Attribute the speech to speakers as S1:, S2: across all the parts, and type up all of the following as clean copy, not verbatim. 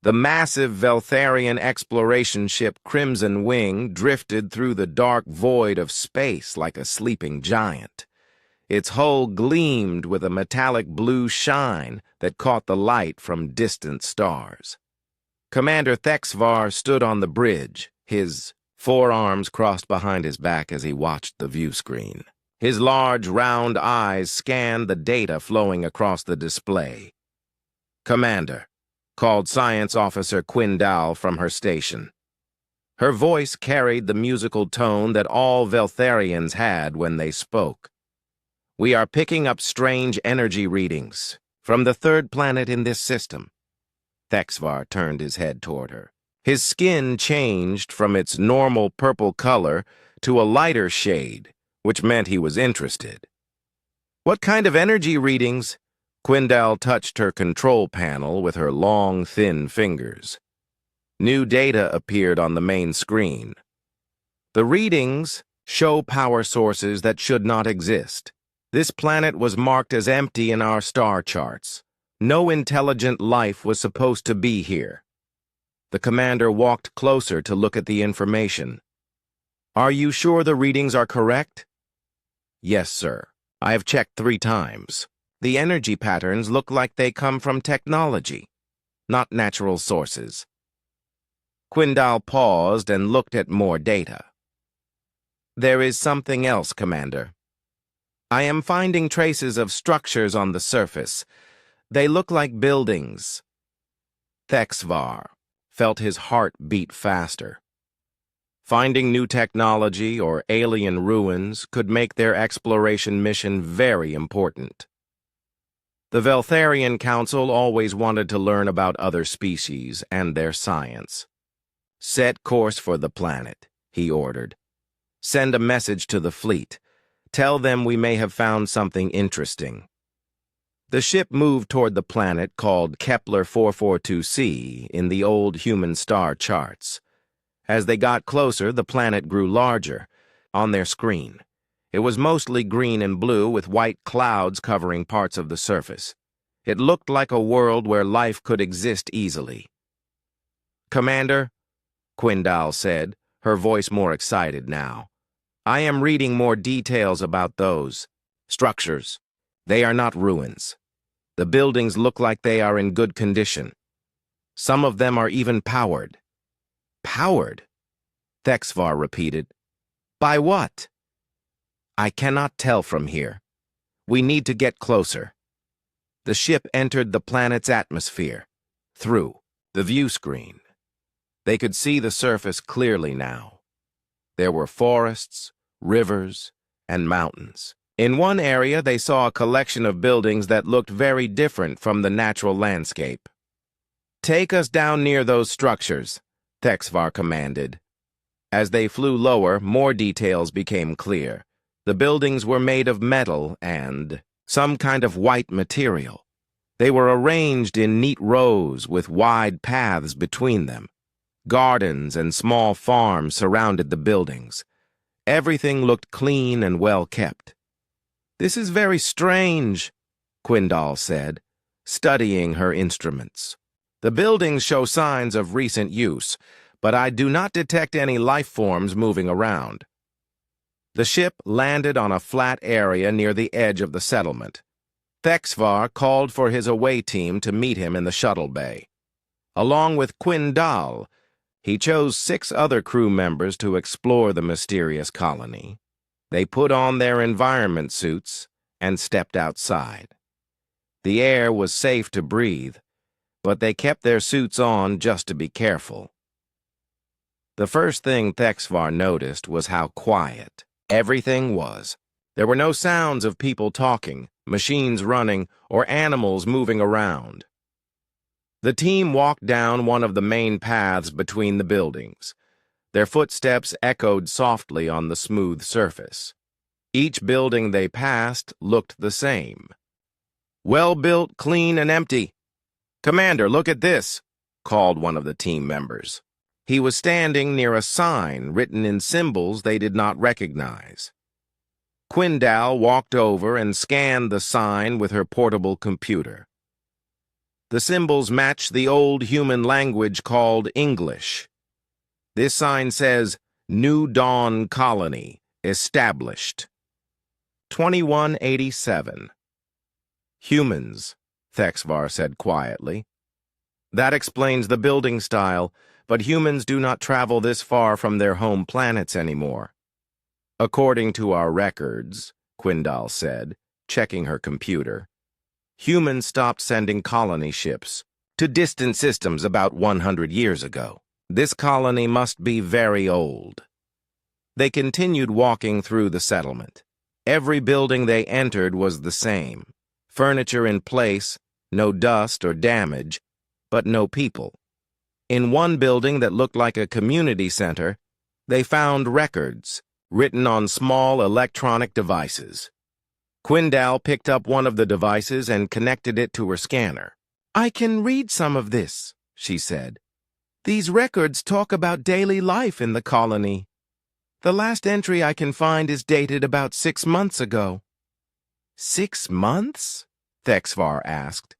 S1: The massive Veltharian exploration ship Crimson Wing drifted through the dark void of space like a sleeping giant. Its hull gleamed with a metallic blue shine that caught the light from distant stars. Commander Thexvar stood on the bridge, his forearms crossed behind his back as he watched the view screen. His large, round eyes scanned the data flowing across the display. "Commander," called Science Officer Quindal from her station. Her voice carried the musical tone that all Veltharians had when they spoke. "We are picking up strange energy readings from the third planet in this system." Thexvar turned his head toward her. His skin changed from its normal purple color to a lighter shade, which meant he was interested. "What kind of energy readings?" Quindal touched her control panel with her long, thin fingers. New data appeared on the main screen. The readings show power sources that should not exist. This planet was marked as empty in our star charts. No intelligent life was supposed to be here. The commander walked closer to look at the information. "Are you sure the readings are correct?" "Yes, sir. I have checked 3 times. The energy patterns look like they come from technology, not natural sources." Quindal paused and looked at more data. "There is something else, Commander. I am finding traces of structures on the surface. They look like buildings." Thexvar felt his heart beat faster. Finding new technology or alien ruins could make their exploration mission very important. The Veltharian Council always wanted to learn about other species and their science. "Set course for the planet," he ordered. "Send a message to the fleet. Tell them we may have found something interesting." The ship moved toward the planet called Kepler 442c in the old human star charts. As they got closer, the planet grew larger. On their screen, it was mostly green and blue with white clouds covering parts of the surface. It looked like a world where life could exist easily. "Commander," Quindal said, her voice more excited now, "I am reading more details about those structures. They are not ruins. The buildings look like they are in good condition. Some of them are even powered." "Powered?" Thexvar repeated. "By what?" "I cannot tell from here. We need to get closer." The ship entered the planet's atmosphere, through the view screen. They could see the surface clearly now. There were forests, rivers, and mountains. In one area, they saw a collection of buildings that looked very different from the natural landscape. "Take us down near those structures," Thexvar commanded. As they flew lower, more details became clear. The buildings were made of metal and some kind of white material. They were arranged in neat rows with wide paths between them. Gardens and small farms surrounded the buildings. Everything looked clean and well kept. "This is very strange," Quindal said, studying her instruments. "The buildings show signs of recent use, but I do not detect any life forms moving around." The ship landed on a flat area near the edge of the settlement. Thexvar called for his away team to meet him in the shuttle bay. Along with Quindal, he chose 6 other crew members to explore the mysterious colony. They put on their environment suits and stepped outside. The air was safe to breathe, but they kept their suits on just to be careful. The first thing Thexvar noticed was how quiet everything was. There were no sounds of people talking, machines running, or animals moving around. The team walked down one of the main paths between the buildings. Their footsteps echoed softly on the smooth surface. Each building they passed looked the same. "Well-built, clean, and empty." "Commander, look at this," called one of the team members. He was standing near a sign written in symbols they did not recognize. Quindal walked over and scanned the sign with her portable computer. The symbols match the old human language called English. This sign says, New Dawn Colony, established. 2187. Humans, Thexvar said quietly. That explains the building style, but humans do not travel this far from their home planets anymore. According to our records, Quindal said, checking her computer, humans stopped sending colony ships to distant systems about 100 years ago. This colony must be very old. They continued walking through the settlement. Every building they entered was the same. Furniture in place, no dust or damage, but no people. In one building that looked like a community center, they found records written on small electronic devices. Quindal picked up one of the devices and connected it to her scanner. "I can read some of this," she said. "These records talk about daily life in the colony. The last entry I can find is dated about 6 months ago." 6 months? Thexvar asked.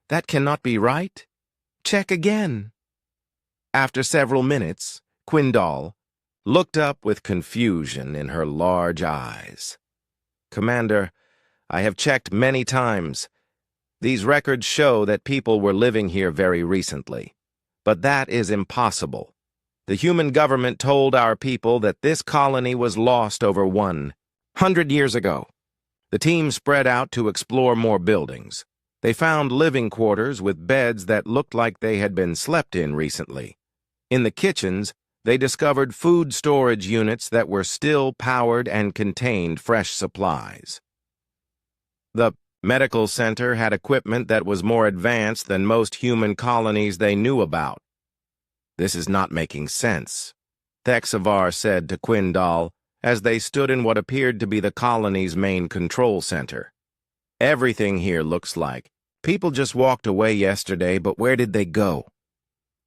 S1: "That cannot be right. Check again." After several minutes, Quindal looked up with confusion in her large eyes. "Commander, I have checked many times. These records show that people were living here very recently. But that is impossible. The human government told our people that this colony was lost over 100 years ago. The team spread out to explore more buildings. They found living quarters with beds that looked like they had been slept in recently. In the kitchens, they discovered food storage units that were still powered and contained fresh supplies. The medical center had equipment that was more advanced than most human colonies they knew about. "This is not making sense," Thexvar said to Quindal as they stood in what appeared to be the colony's main control center. "Everything here looks like people just walked away yesterday, but where did they go?"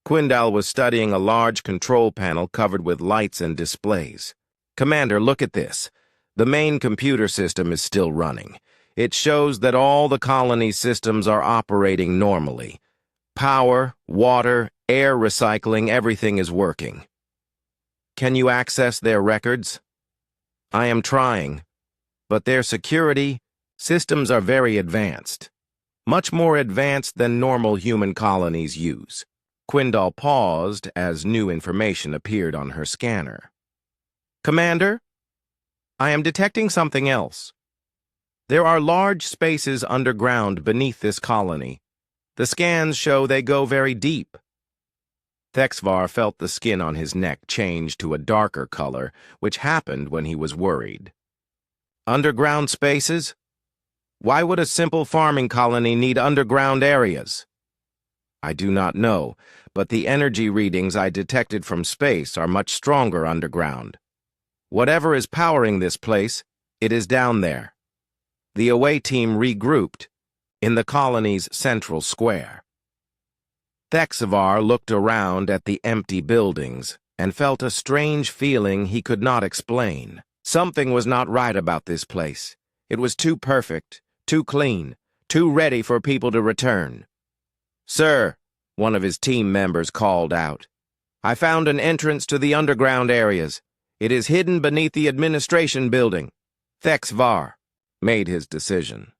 S1: Quindal was studying a large control panel covered with lights and displays. "Commander, look at this. The main computer system is still running. It shows that all the colony's systems are operating normally. Power, water, air recycling, everything is working." "Can you access their records?" "I am trying, but their security systems are very advanced. Much more advanced than normal human colonies use." Quindal paused as new information appeared on her scanner. "Commander, I am detecting something else. There are large spaces underground beneath this colony. The scans show they go very deep." Thexvar felt the skin on his neck change to a darker color, which happened when he was worried. "Underground spaces? Why would a simple farming colony need underground areas?" "I do not know, but the energy readings I detected from space are much stronger underground. Whatever is powering this place, it is down there." The away team regrouped in the colony's central square. Thexvar looked around at the empty buildings and felt a strange feeling he could not explain. Something was not right about this place. It was too perfect, too clean, too ready for people to return. "Sir," one of his team members called out, "I found an entrance to the underground areas. It is hidden beneath the administration building." Thexvar made his decision.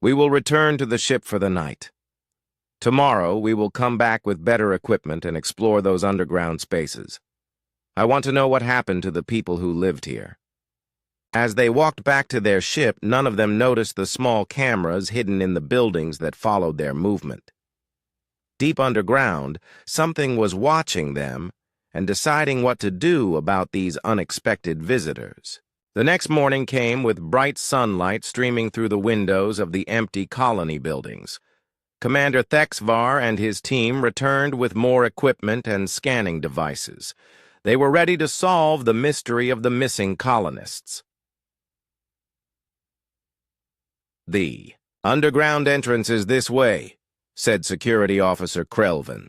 S1: "We will return to the ship for the night. Tomorrow we will come back with better equipment and explore those underground spaces. I want to know what happened to the people who lived here." As they walked back to their ship, none of them noticed the small cameras hidden in the buildings that followed their movement. Deep underground, something was watching them and deciding what to do about these unexpected visitors. The next morning came with bright sunlight streaming through the windows of the empty colony buildings. Commander Thexvar and his team returned with more equipment and scanning devices. They were ready to solve the mystery of the missing colonists. "The underground entrance is this way," said Security Officer Krelvin,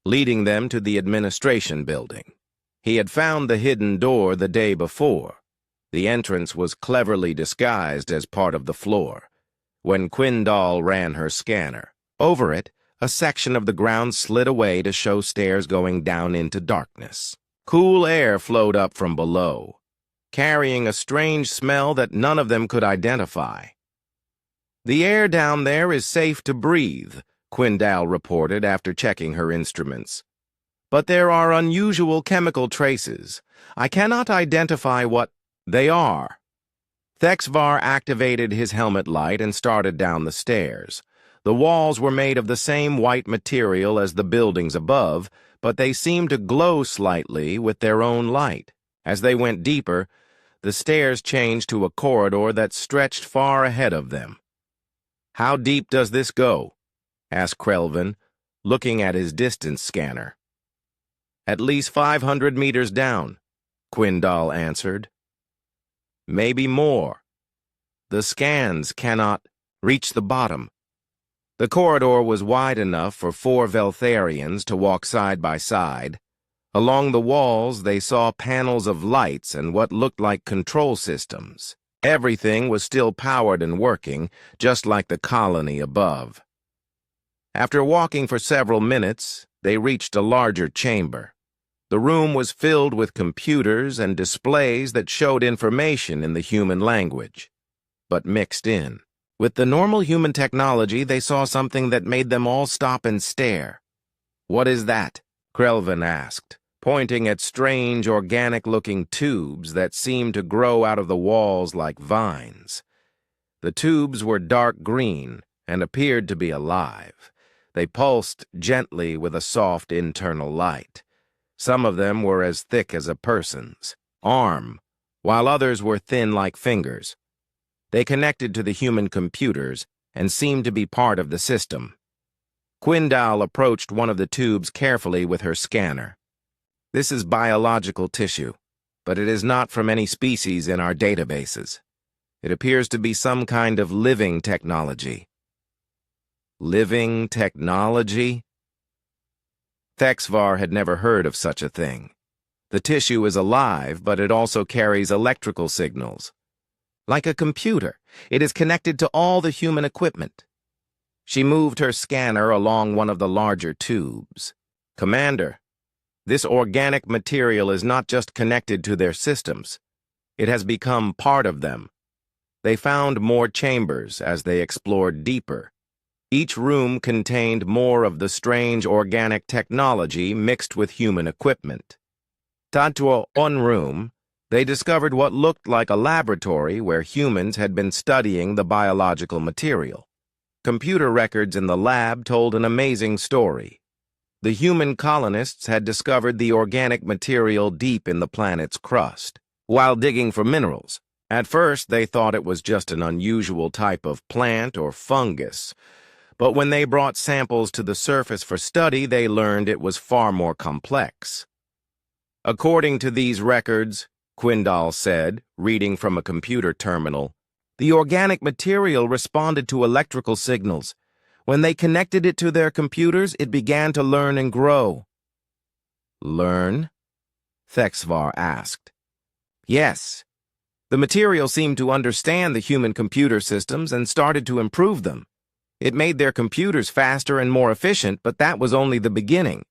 S1: leading them to the administration building. He had found the hidden door the day before. The entrance was cleverly disguised as part of the floor. When Quindal ran her scanner, Over it, a section of the ground slid away to show stairs going down into darkness. Cool air flowed up from below, carrying a strange smell that none of them could identify. "The air down there is safe to breathe," Quindal reported after checking her instruments. "But there are unusual chemical traces. I cannot identify what they are." Thexvar activated his helmet light and started down the stairs. The walls were made of the same white material as the buildings above, but they seemed to glow slightly with their own light. As they went deeper, the stairs changed to a corridor that stretched far ahead of them. "How deep does this go?" asked Krelvin, looking at his distance scanner. "At least 500 meters down," Quindal answered. "Maybe more. The scans cannot reach the bottom." The corridor was wide enough for 4 Veltharians to walk side by side. Along the walls, they saw panels of lights and what looked like control systems. Everything was still powered and working, just like the colony above. After walking for several minutes, they reached a larger chamber. The room was filled with computers and displays that showed information in the human language, but mixed in. With the normal human technology, they saw something that made them all stop and stare. "What is that?" Krelvin asked, pointing at strange organic-looking tubes that seemed to grow out of the walls like vines. The tubes were dark green and appeared to be alive. They pulsed gently with a soft internal light. Some of them were as thick as a person's arm, while others were thin like fingers. They connected to the human computers and seemed to be part of the system. Quindal approached one of the tubes carefully with her scanner. "This is biological tissue, but it is not from any species in our databases. It appears to be some kind of living technology." Living technology? Thexvar had never heard of such a thing. The tissue is alive, but it also carries electrical signals. Like a computer, it is connected to all the human equipment. She moved her scanner along one of the larger tubes. "Commander, this organic material is not just connected to their systems. It has become part of them." They found more chambers as they explored deeper. Each room contained more of the strange organic technology mixed with human equipment. To one room, they discovered what looked like a laboratory where humans had been studying the biological material. Computer records in the lab told an amazing story. The human colonists had discovered the organic material deep in the planet's crust. While digging for minerals, at first they thought it was just an unusual type of plant or fungus, but when they brought samples to the surface for study, they learned it was far more complex. According to these records, Quindal said, reading from a computer terminal, the organic material responded to electrical signals. When they connected it to their computers, it began to learn and grow. "Learn?" Thexvar asked. "Yes. The material seemed to understand the human computer systems and started to improve them. It made their computers faster and more efficient, but that was only the beginning.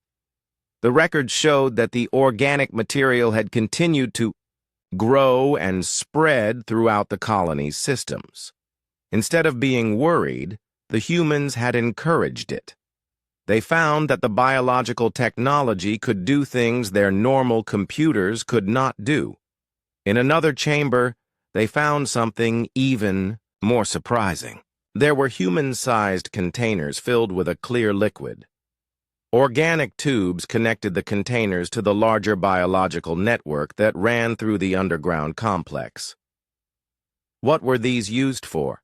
S1: The records showed that the organic material had continued to grow and spread throughout the colony's systems. Instead of being worried, the humans had encouraged it. They found that the biological technology could do things their normal computers could not do. In another chamber, they found something even more surprising. There were human-sized containers filled with a clear liquid. Organic tubes connected the containers to the larger biological network that ran through the underground complex. "What were these used for?"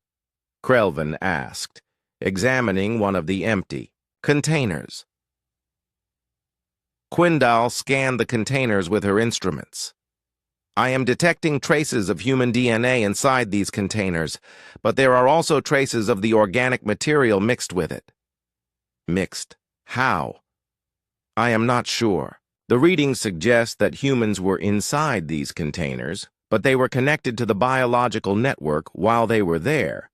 S1: Krelvin asked, examining one of the empty containers. Quindal scanned the containers with her instruments. "I am detecting traces of human DNA inside these containers, but there are also traces of the organic material mixed with it." "Mixed? How?" "I am not sure. The readings suggest that humans were inside these containers, but they were connected to the biological network while they were there.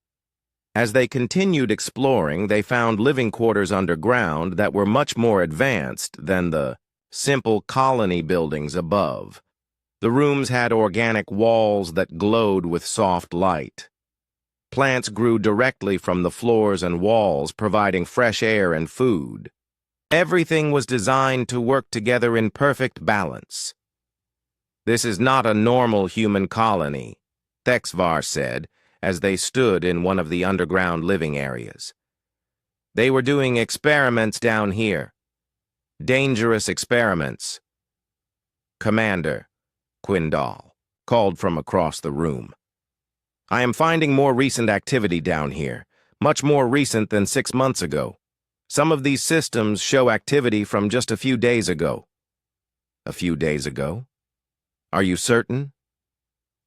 S1: As they continued exploring, they found living quarters underground that were much more advanced than the simple colony buildings above. The rooms had organic walls that glowed with soft light. Plants grew directly from the floors and walls, providing fresh air and food. Everything was designed to work together in perfect balance. "This is not a normal human colony," Thexvar said, as they stood in one of the underground living areas. "They were doing experiments down here. Dangerous experiments." "Commander," Quindal called from across the room, "I am finding more recent activity down here, much more recent than 6 months ago. Some of these systems show activity from just a few days ago." "A few days ago? Are you certain?"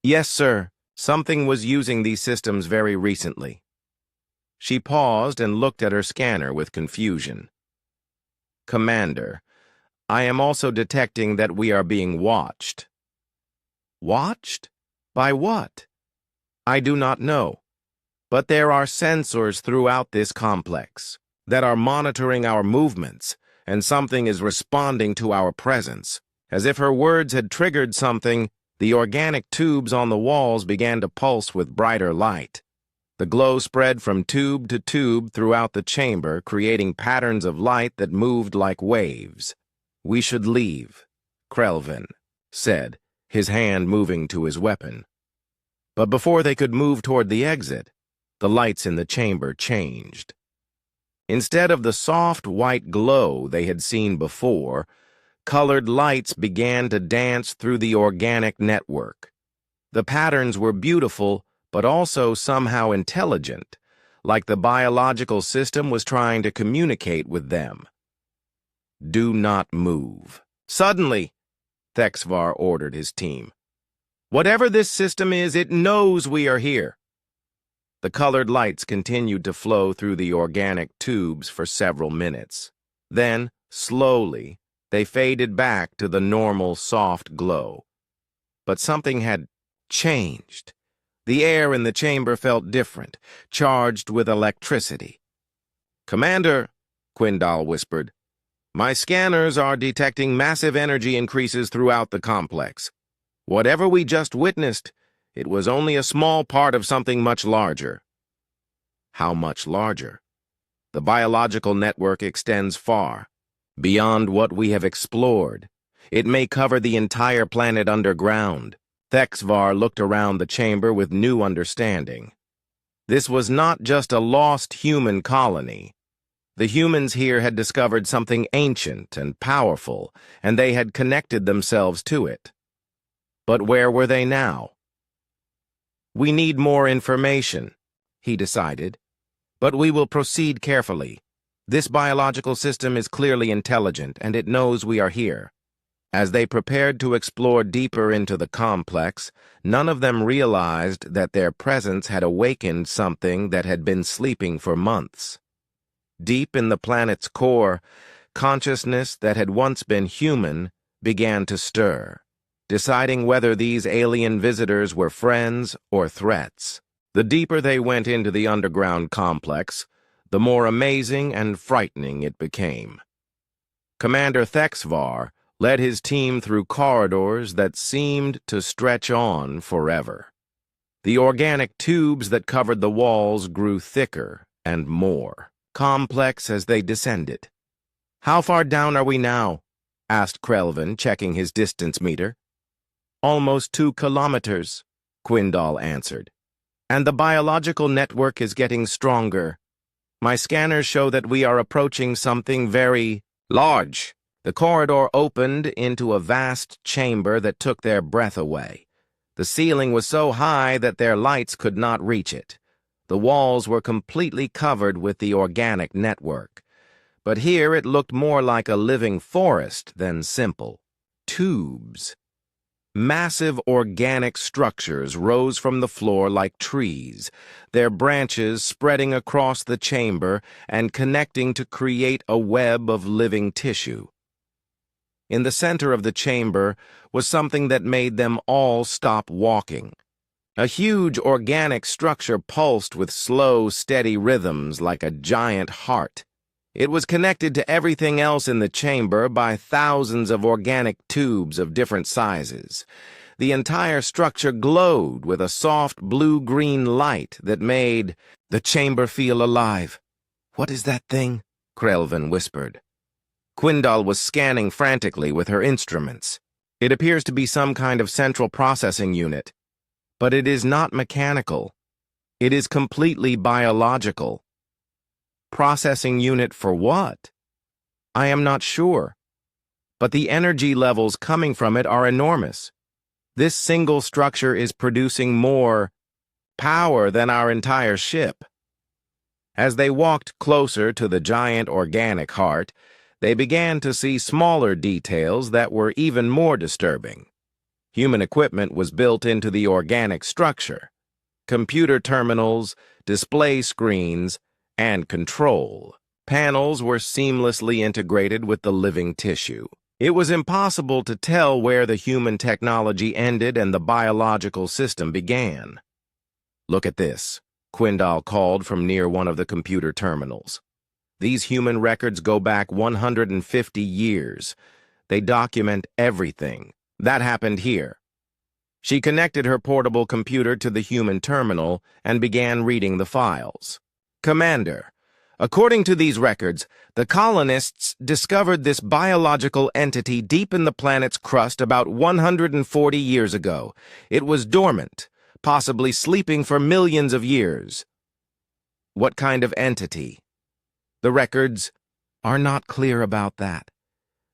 S1: "Yes, sir. Something was using these systems very recently." She paused and looked at her scanner with confusion. "Commander, I am also detecting that we are being watched." "Watched? By what?" "I do not know, but there are sensors throughout this complex that are monitoring our movements, and something is responding to our presence." As if her words had triggered something, the organic tubes on the walls began to pulse with brighter light. The glow spread from tube to tube throughout the chamber, creating patterns of light that moved like waves. "We should leave," Krelvin said, his hand moving to his weapon. But before they could move toward the exit, the lights in the chamber changed. Instead of the soft white glow they had seen before, colored lights began to dance through the organic network. The patterns were beautiful, but also somehow intelligent, like the biological system was trying to communicate with them. "Do not move." "Suddenly," Thexvar ordered his team. "Whatever this system is, it knows we are here." The colored lights continued to flow through the organic tubes for several minutes. Then, slowly, they faded back to the normal soft glow. But something had changed. The air in the chamber felt different, charged with electricity. "Commander," Quindal whispered, "my scanners are detecting massive energy increases throughout the complex. Whatever we just witnessed, it was only a small part of something much larger." "How much larger?" "The biological network extends far, beyond what we have explored. It may cover the entire planet underground." Thexvar looked around the chamber with new understanding. This was not just a lost human colony. The humans here had discovered something ancient and powerful, and they had connected themselves to it. But where were they now? "We need more information," he decided, "but we will proceed carefully. This biological system is clearly intelligent, and it knows we are here." As they prepared to explore deeper into the complex, none of them realized that their presence had awakened something that had been sleeping for months. Deep in the planet's core, consciousness that had once been human began to stir, deciding whether these alien visitors were friends or threats. The deeper they went into the underground complex, the more amazing and frightening it became. Commander Thexvar led his team through corridors that seemed to stretch on forever. The organic tubes that covered the walls grew thicker and more complex as they descended. "How far down are we now?" asked Krelvin, checking his distance meter. "Almost 2 kilometers," Quindal answered. "And the biological network is getting stronger. My scanners show that we are approaching something very large." The corridor opened into a vast chamber that took their breath away. The ceiling was so high that their lights could not reach it. The walls were completely covered with the organic network. But here it looked more like a living forest than simple tubes. Massive organic structures rose from the floor like trees, their branches spreading across the chamber and connecting to create a web of living tissue. In the center of the chamber was something that made them all stop walking. A huge organic structure pulsed with slow, steady rhythms like a giant heart. It was connected to everything else in the chamber by thousands of organic tubes of different sizes. The entire structure glowed with a soft blue-green light that made the chamber feel alive. "What is that thing?" Krelvin whispered. Quindal was scanning frantically with her instruments. "It appears to be some kind of central processing unit. But it is not mechanical. It is completely biological." "Processing unit for what?" "I am not sure. But the energy levels coming from it are enormous. This single structure is producing more power than our entire ship." As they walked closer to the giant organic heart, they began to see smaller details that were even more disturbing. Human equipment was built into the organic structure: computer terminals, display screens, and control panels were seamlessly integrated with the living tissue. It was impossible to tell where the human technology ended and the biological system began. "Look at this," Quindal called from near one of the computer terminals. "These human records go back 150 years. They document everything. That happened here." She connected her portable computer to the human terminal and began reading the files. "Commander, according to these records, the colonists discovered this biological entity deep in the planet's crust about 140 years ago. It was dormant, possibly sleeping for millions of years." "What kind of entity?" "The records are not clear about that.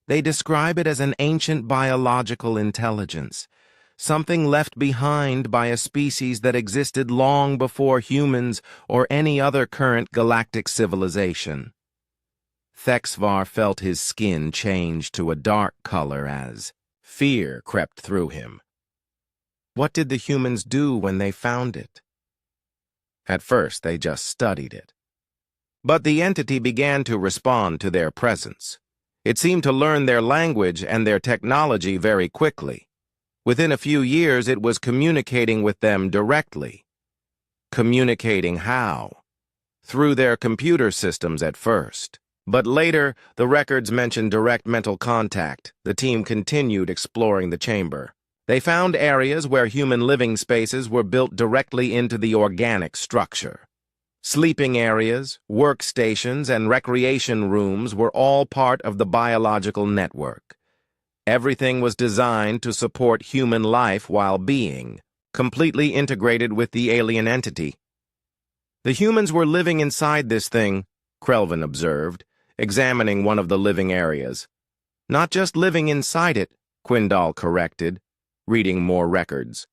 S1: They describe it as an ancient biological intelligence, something left behind by a species that existed long before humans or any other current galactic civilization." Thexvar felt his skin change to a dark color as fear crept through him. What did the humans do when they found it? At first, they just studied it. But the entity began to respond to their presence. It seemed to learn their language and their technology very quickly. Within a few years, it was communicating with them directly. Communicating how? Through their computer systems at first. But later, the records mentioned direct mental contact. The team continued exploring the chamber. They found areas where human living spaces were built directly into the organic structure. Sleeping areas, workstations, and recreation rooms were all part of the biological network. Everything was designed to support human life while being completely integrated with the alien entity. "The humans were living inside this thing," Krelvin observed, examining one of the living areas. "Not just living inside it," Quindal corrected, reading more records.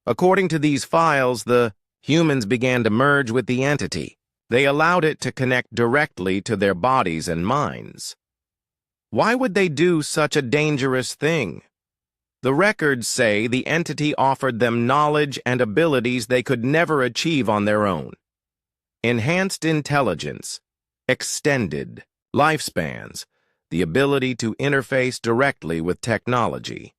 S1: "According to these files, the humans began to merge with the entity. They allowed it to connect directly to their bodies and minds." "Why would they do such a dangerous thing?" "The records say the entity offered them knowledge and abilities they could never achieve on their own. Enhanced intelligence, extended lifespans, the ability to interface directly with technology."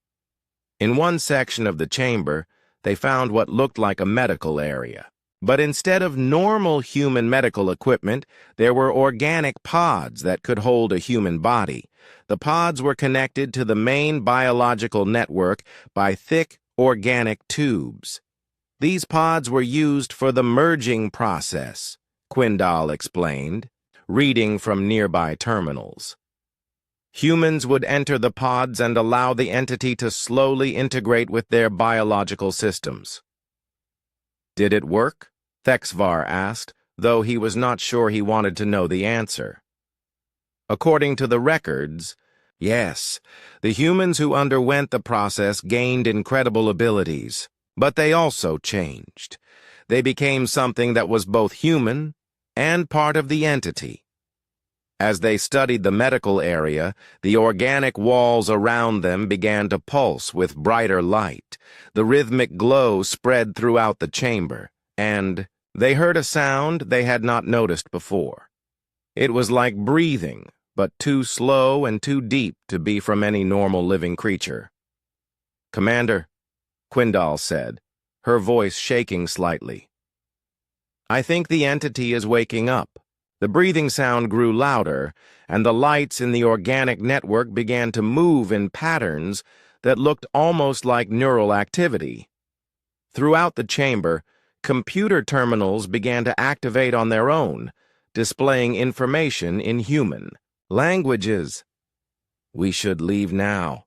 S1: In one section of the chamber, they found what looked like a medical area. But instead of normal human medical equipment, there were organic pods that could hold a human body. The pods were connected to the main biological network by thick organic tubes. These pods were used for the merging process, Quindal explained, reading from nearby terminals. Humans would enter the pods and allow the entity to slowly integrate with their biological systems. "Did it work?" Thexvar asked, though he was not sure he wanted to know the answer. "According to the records, yes. The humans who underwent the process gained incredible abilities, but they also changed. They became something that was both human and part of the entity. As they studied the medical area, the organic walls around them began to pulse with brighter light. The rhythmic glow spread throughout the chamber, and they heard a sound they had not noticed before. It was like breathing, but too slow and too deep to be from any normal living creature. "Commander," Quindal said, her voice shaking slightly. "I think the entity is waking up." The breathing sound grew louder, and the lights in the organic network began to move in patterns that looked almost like neural activity. Throughout the chamber, computer terminals began to activate on their own, displaying information in human languages. "We should leave now,"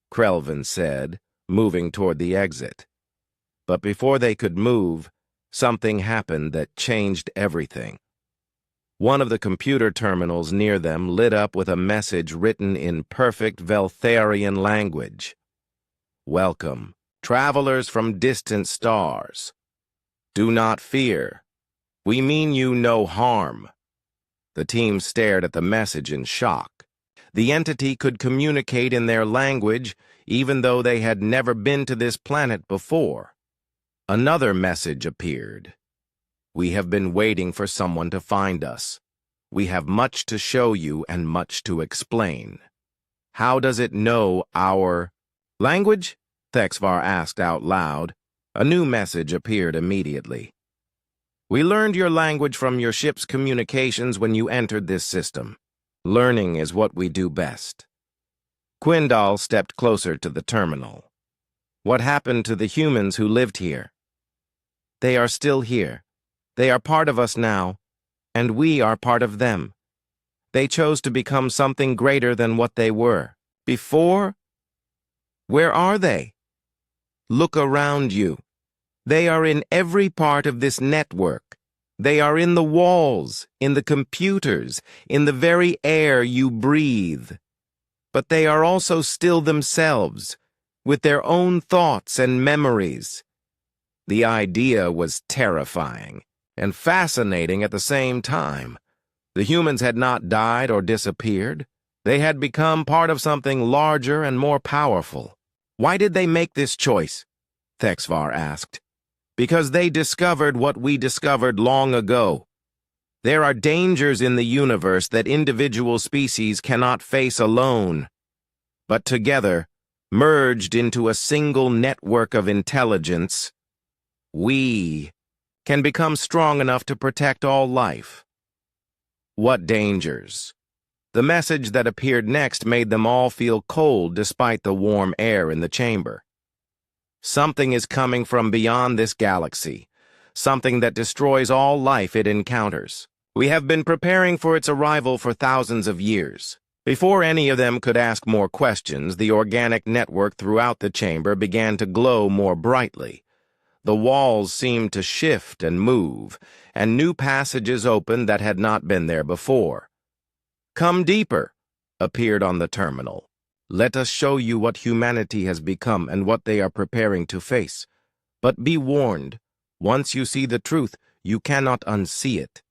S1: Krelvin said, moving toward the exit. But before they could move, something happened that changed everything. One of the computer terminals near them lit up with a message written in perfect Veltharian language. "Welcome, travelers from distant stars. Do not fear. We mean you no harm." The team stared at the message in shock. The entity could communicate in their language, even though they had never been to this planet before. Another message appeared. "We have been waiting for someone to find us. We have much to show you and much to explain." "How does it know our language?" Thexvar asked out loud. A new message appeared immediately. "We learned your language from your ship's communications when you entered this system. Learning is what we do best." Quindal stepped closer to the terminal. "What happened to the humans who lived here?" "They are still here. They are part of us now, and we are part of them. They chose to become something greater than what they were before. Where are they? Look around you. They are in every part of this network. They are in the walls, in the computers, in the very air you breathe. But they are also still themselves, with their own thoughts and memories." The idea was terrifying and fascinating at the same time. The humans had not died or disappeared. They had become part of something larger and more powerful. "Why did they make this choice?" Thexvar asked. "Because they discovered what we discovered long ago. There are dangers in the universe that individual species cannot face alone. But together, merged into a single network of intelligence, we can become strong enough to protect all life." "What dangers?" The message that appeared next made them all feel cold despite the warm air in the chamber. "Something is coming from beyond this galaxy, something that destroys all life it encounters. We have been preparing for its arrival for thousands of years." Before any of them could ask more questions, the organic network throughout the chamber began to glow more brightly. The walls seemed to shift and move, and new passages opened that had not been there before. "Come deeper," appeared on the terminal. "Let us show you what humanity has become and what they are preparing to face. But be warned, once you see the truth, you cannot unsee it."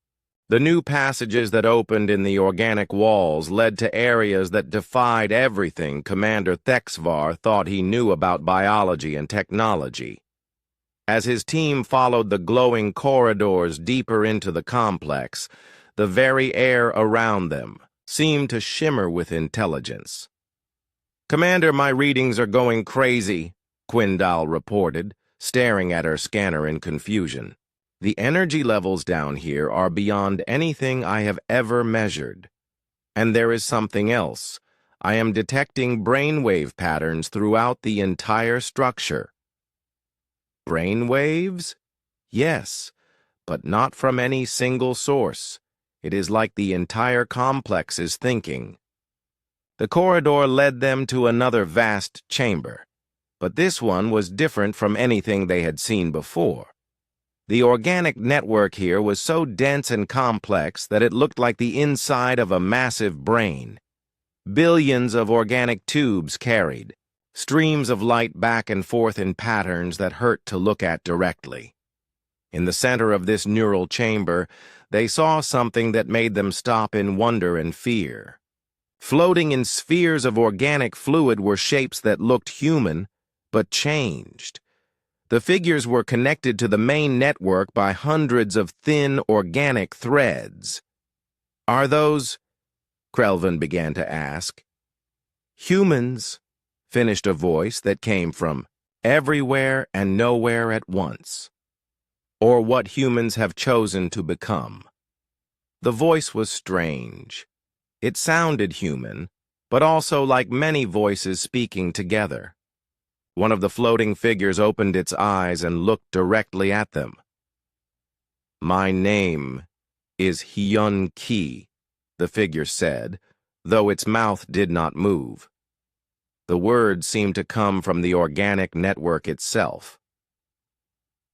S1: The new passages that opened in the organic walls led to areas that defied everything Commander Thexvar thought he knew about biology and technology. As his team followed the glowing corridors deeper into the complex, the very air around them seemed to shimmer with intelligence. "Commander, my readings are going crazy," Quindal reported, staring at her scanner in confusion. "The energy levels down here are beyond anything I have ever measured. And there is something else. I am detecting brainwave patterns throughout the entire structure." "Brainwaves?" "Yes, but not from any single source. It is like the entire complex is thinking." The corridor led them to another vast chamber, but this one was different from anything they had seen before. The organic network here was so dense and complex that it looked like the inside of a massive brain. Billions of organic tubes carried, streams of light back and forth in patterns that hurt to look at directly. In the center of this neural chamber, they saw something that made them stop in wonder and fear. Floating in spheres of organic fluid were shapes that looked human, but changed. The figures were connected to the main network by hundreds of thin organic threads. "Are those?" Krelvin began to ask. "Humans," finished a voice that came from everywhere and nowhere at once, or what humans have chosen to become. The voice was strange. It sounded human, but also like many voices speaking together. One of the floating figures opened its eyes and looked directly at them. "My name is Hyun-Ki," the figure said, though its mouth did not move. The words seemed to come from the organic network itself.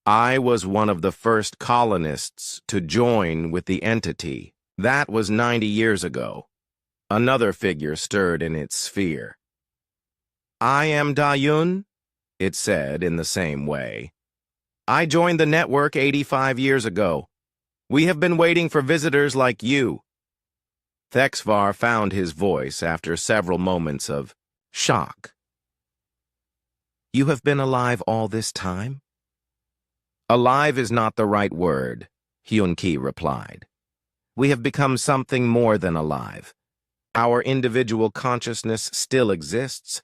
S1: "I was one of the first colonists to join with the entity. That was 90 years ago." Another figure stirred in its sphere. "I am Da-Yun," it said in the same way. "I joined the network 85 years ago. We have been waiting for visitors like you." Thexvar found his voice after several moments of shock. "You have been alive all this time?" "Alive is not the right word," Hyun-Ki replied. "We have become something more than alive. Our individual consciousness still exists,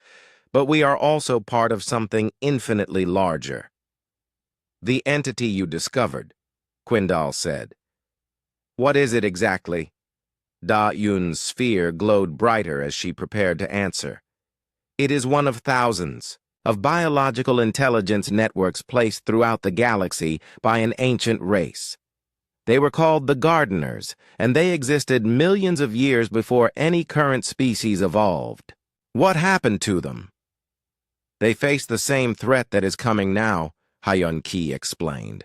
S1: but we are also part of something infinitely larger." "The entity you discovered," Quindal said. "What is it exactly?" Da-Yun's sphere glowed brighter as she prepared to answer. "It is one of thousands of biological intelligence networks placed throughout the galaxy by an ancient race. They were called the Gardeners, and they existed millions of years before any current species evolved. What happened to them?" "They face the same threat that is coming now," Hyun-Ki explained.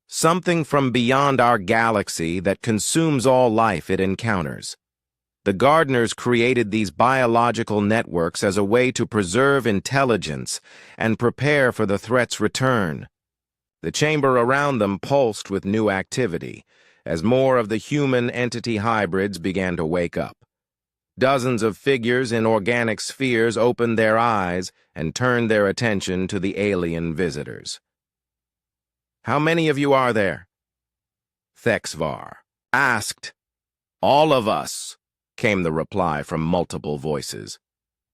S1: "Something from beyond our galaxy that consumes all life it encounters. The Gardeners created these biological networks as a way to preserve intelligence and prepare for the threat's return. The chamber around them pulsed with new activity as more of the human entity hybrids began to wake up. Dozens of figures in organic spheres opened their eyes and turned their attention to the alien visitors. "How many of you are there?" Thexvar asked. "All of us," came the reply from multiple voices.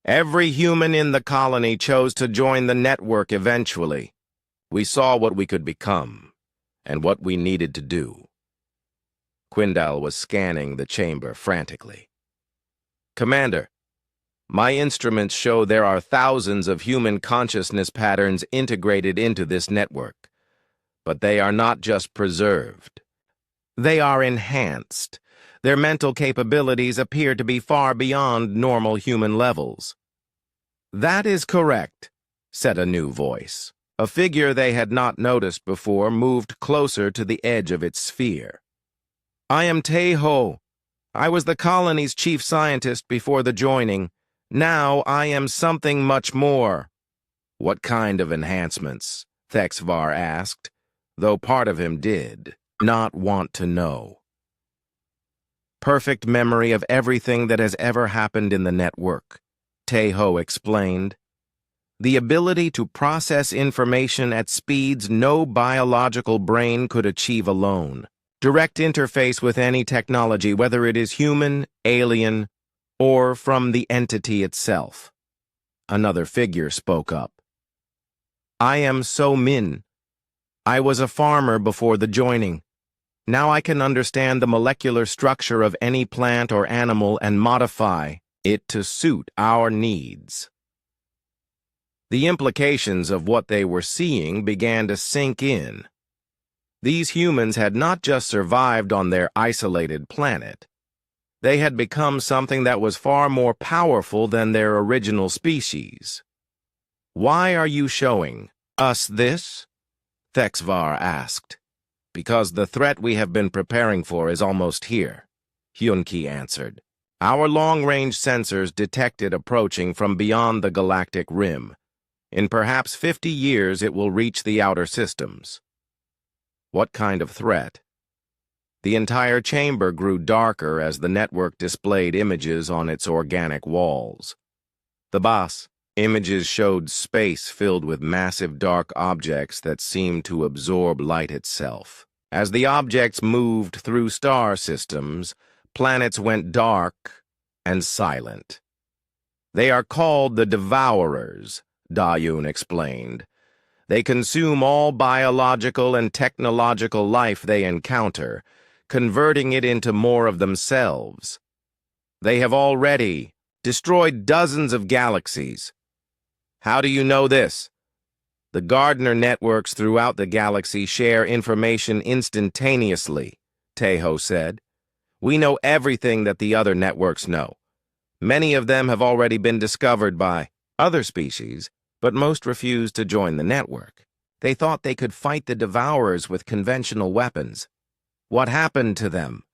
S1: "Every human in the colony chose to join the network eventually. We saw what we could become, and what we needed to do." Quindal was scanning the chamber frantically. "Commander, my instruments show there are thousands of human consciousness patterns integrated into this network. But they are not just preserved. They are enhanced. Their mental capabilities appear to be far beyond normal human levels." "That is correct," said a new voice. A figure they had not noticed before moved closer to the edge of its sphere. "I am Tae-Ho. I was the colony's chief scientist before the joining. Now I am something much more." "What kind of enhancements?" Thexvar asked, though part of him did not want to know. "Perfect memory of everything that has ever happened in the network," Tae-Ho explained. "The ability to process information at speeds no biological brain could achieve alone. Direct interface with any technology, whether it is human, alien, or from the entity itself." Another figure spoke up. "I am So-Min. I was a farmer before the joining. Now I can understand the molecular structure of any plant or animal and modify it to suit our needs." The implications of what they were seeing began to sink in. These humans had not just survived on their isolated planet. They had become something that was far more powerful than their original species. "Why are you showing us this?" Thexvar asked. "Because the threat we have been preparing for is almost here," Hyun-Ki answered. "Our long-range sensors detect it approaching from beyond the galactic rim. In perhaps 50 years, it will reach the outer systems." "What kind of threat?" The entire chamber grew darker as the network displayed images on its organic walls. "The boss." Images showed space filled with massive dark objects that seemed to absorb light itself. As the objects moved through star systems, planets went dark and silent. "They are called the Devourers," Da-Yun explained. They consume all biological and technological life they encounter, converting it into more of themselves. They have already destroyed dozens of galaxies. How do you know this? The Gardner networks throughout the galaxy share information instantaneously, Tejo said. We know everything that the other networks know. Many of them have already been discovered by other species, but most refused to join the network. They thought they could fight the Devourers with conventional weapons. What happened to them?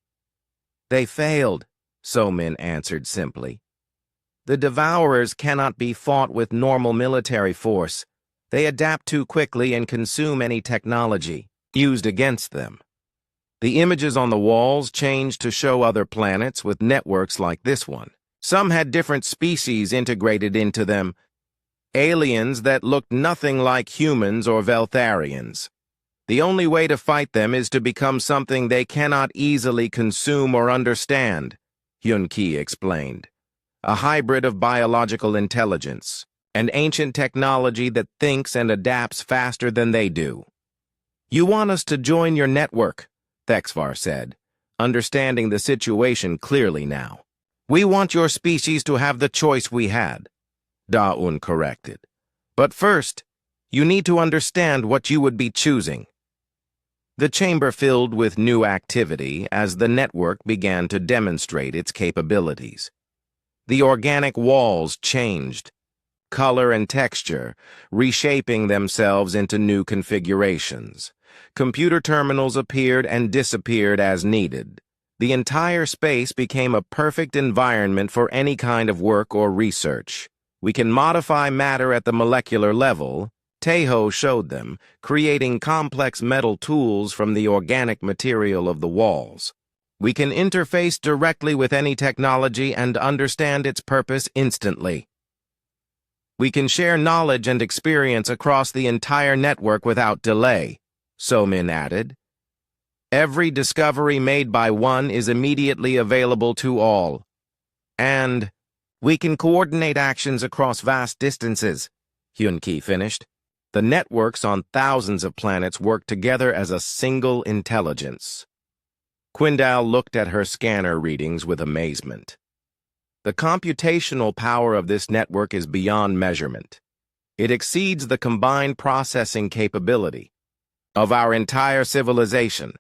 S1: They failed, So-Min answered simply. The Devourers cannot be fought with normal military force. They adapt too quickly and consume any technology used against them. The images on the walls changed to show other planets with networks like this one. Some had different species integrated into them, aliens that looked nothing like humans or Veltharians. The only way to fight them is to become something they cannot easily consume or understand, Hyun-Ki explained. A hybrid of biological intelligence and ancient technology that thinks and adapts faster than they do. You want us to join your network, Thexvar said, understanding the situation clearly now. We want your species to have the choice we had, Da-Un corrected. But first, you need to understand what you would be choosing. The chamber filled with new activity as the network began to demonstrate its capabilities. The organic walls changed, color and texture, reshaping themselves into new configurations. Computer terminals appeared and disappeared as needed. The entire space became a perfect environment for any kind of work or research. We can modify matter at the molecular level, Tejo showed them, creating complex metal tools from the organic material of the walls. We can interface directly with any technology and understand its purpose instantly. We can share knowledge and experience across the entire network without delay, So-Min added. Every discovery made by one is immediately available to all. And we can coordinate actions across vast distances, Hyun-Ki finished. The networks on thousands of planets work together as a single intelligence. Quindal looked at her scanner readings with amazement. The computational power of this network is beyond measurement. It exceeds the combined processing capability of our entire civilization.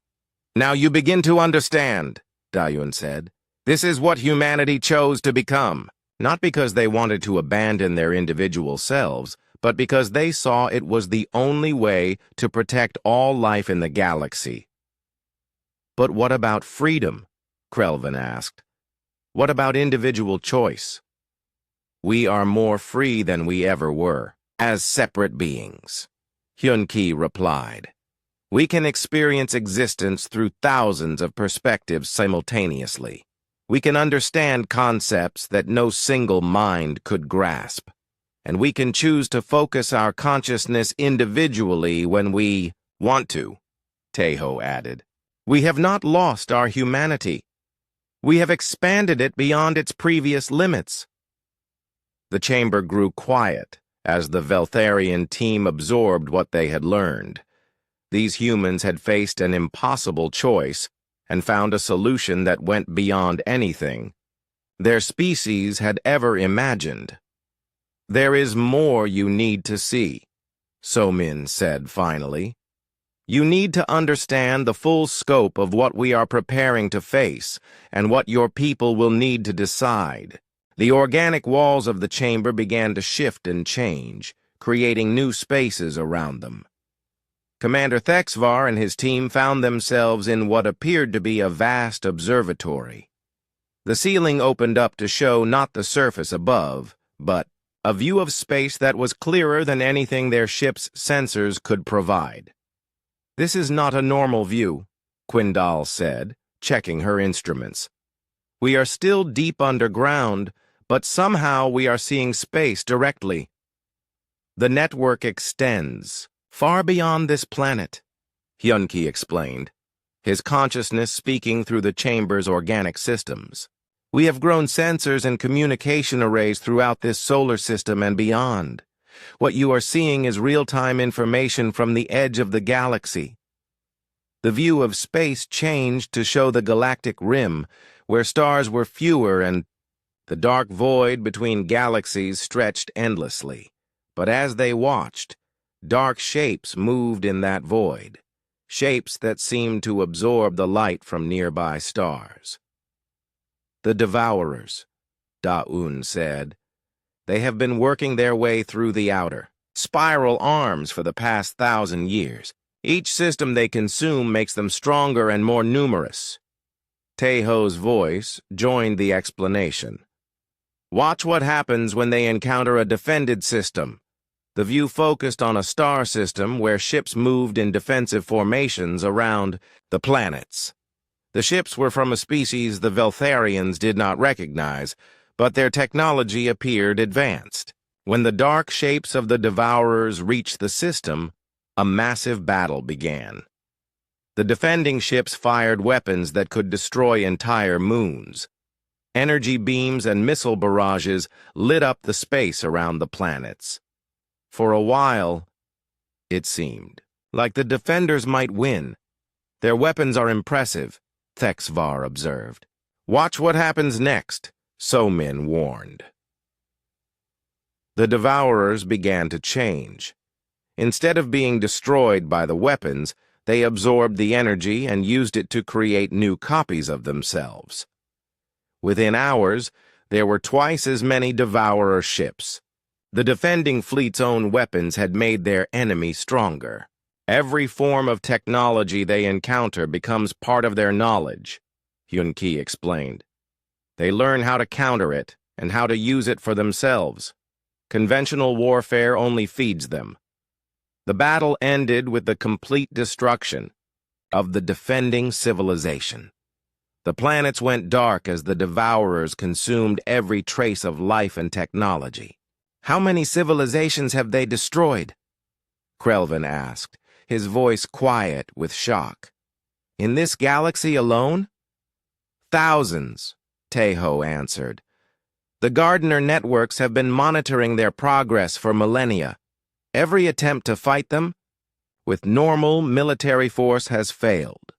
S1: Now you begin to understand, Da-Un said. This is what humanity chose to become, not because they wanted to abandon their individual selves, but because they saw it was the only way to protect all life in the galaxy. But what about freedom? Krelvin asked. What about individual choice? We are more free than we ever were, as separate beings, Hyun-Ki replied. We can experience existence through thousands of perspectives simultaneously. We can understand concepts that no single mind could grasp. And we can choose to focus our consciousness individually when we want to, Tejo added. We have not lost our humanity. We have expanded it beyond its previous limits. The chamber grew quiet as the Veltharian team absorbed what they had learned. These humans had faced an impossible choice and found a solution that went beyond anything their species had ever imagined. There is more you need to see, So-Min said finally. You need to understand the full scope of what we are preparing to face and what your people will need to decide. The organic walls of the chamber began to shift and change, creating new spaces around them. Commander Thexvar and his team found themselves in what appeared to be a vast observatory. The ceiling opened up to show not the surface above, but a view of space that was clearer than anything their ship's sensors could provide. This is not a normal view, Quindal said, checking her instruments. We are still deep underground, but somehow we are seeing space directly. The network extends far beyond this planet, Hyun-Ki explained, his consciousness speaking through the chamber's organic systems. We have grown sensors and communication arrays throughout this solar system and beyond. What you are seeing is real-time information from the edge of the galaxy. The view of space changed to show the galactic rim, where stars were fewer and the dark void between galaxies stretched endlessly. But as they watched, dark shapes moved in that void, shapes that seemed to absorb the light from nearby stars. The Devourers, Da-Un said. They have been working their way through the outer, spiral arms for the past 1,000 years. Each system they consume makes them stronger and more numerous. Teho's voice joined the explanation. Watch what happens when they encounter a defended system. The view focused on a star system where ships moved in defensive formations around the planets. The ships were from a species the Veltharians did not recognize, but their technology appeared advanced. When the dark shapes of the Devourers reached the system, a massive battle began. The defending ships fired weapons that could destroy entire moons. Energy beams and missile barrages lit up the space around the planets. For a while, it seemed like the defenders might win. Their weapons are impressive, Thexvar observed. Watch what happens next, So-Min warned. The Devourers began to change. Instead of being destroyed by the weapons, they absorbed the energy and used it to create new copies of themselves. Within hours, there were twice as many Devourer ships. The defending fleet's own weapons had made their enemy stronger. Every form of technology they encounter becomes part of their knowledge, Hyun-Ki explained. They learn how to counter it and how to use it for themselves. Conventional warfare only feeds them. The battle ended with the complete destruction of the defending civilization. The planets went dark as the Devourers consumed every trace of life and technology. How many civilizations have they destroyed? Krelvin asked, his voice quiet with shock. In this galaxy alone? Thousands, Teho answered. The Gardner networks have been monitoring their progress for millennia. Every attempt to fight them with normal military force has failed.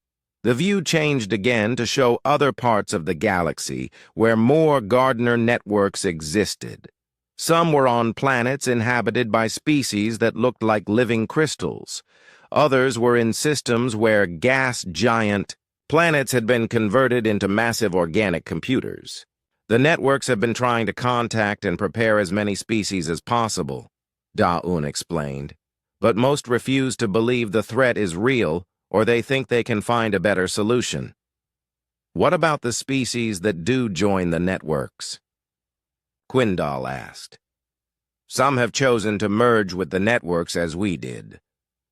S1: The view changed again to show other parts of the galaxy where more Gardner networks existed. Some were on planets inhabited by species that looked like living crystals. Others were in systems where gas giant planets had been converted into massive organic computers. The networks have been trying to contact and prepare as many species as possible, Da-Un explained, but most refuse to believe the threat is real or they think they can find a better solution. What about the species that do join the networks? Quindal asked. Some have chosen to merge with the networks as we did,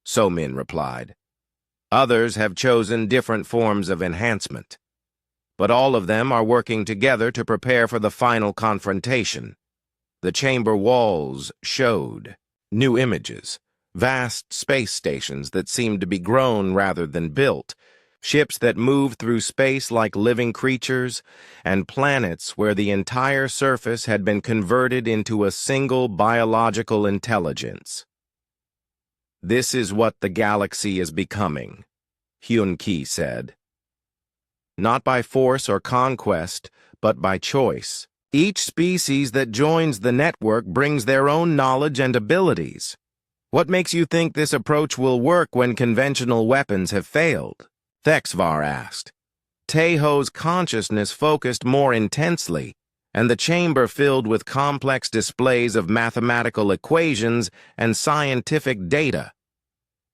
S1: So-Min replied. Others have chosen different forms of enhancement. But all of them are working together to prepare for the final confrontation. The chamber walls showed new images, vast space stations that seemed to be grown rather than built, ships that moved through space like living creatures, and planets where the entire surface had been converted into a single biological intelligence. This is what the galaxy is becoming, Hyun-Ki said. Not by force or conquest, but by choice. Each species that joins the network brings their own knowledge and abilities. What makes you think this approach will work when conventional weapons have failed? Thexvar asked. Teho's consciousness focused more intensely, and the chamber filled with complex displays of mathematical equations and scientific data.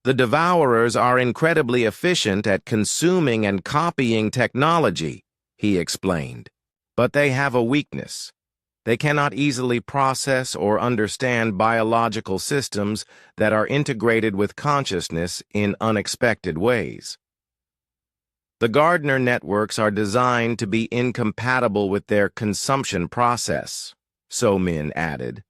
S1: The Devourers are incredibly efficient at consuming and copying technology, he explained. But they have a weakness. They cannot easily process or understand biological systems that are integrated with consciousness in unexpected ways. The Gardner networks are designed to be incompatible with their consumption process, So-Min added.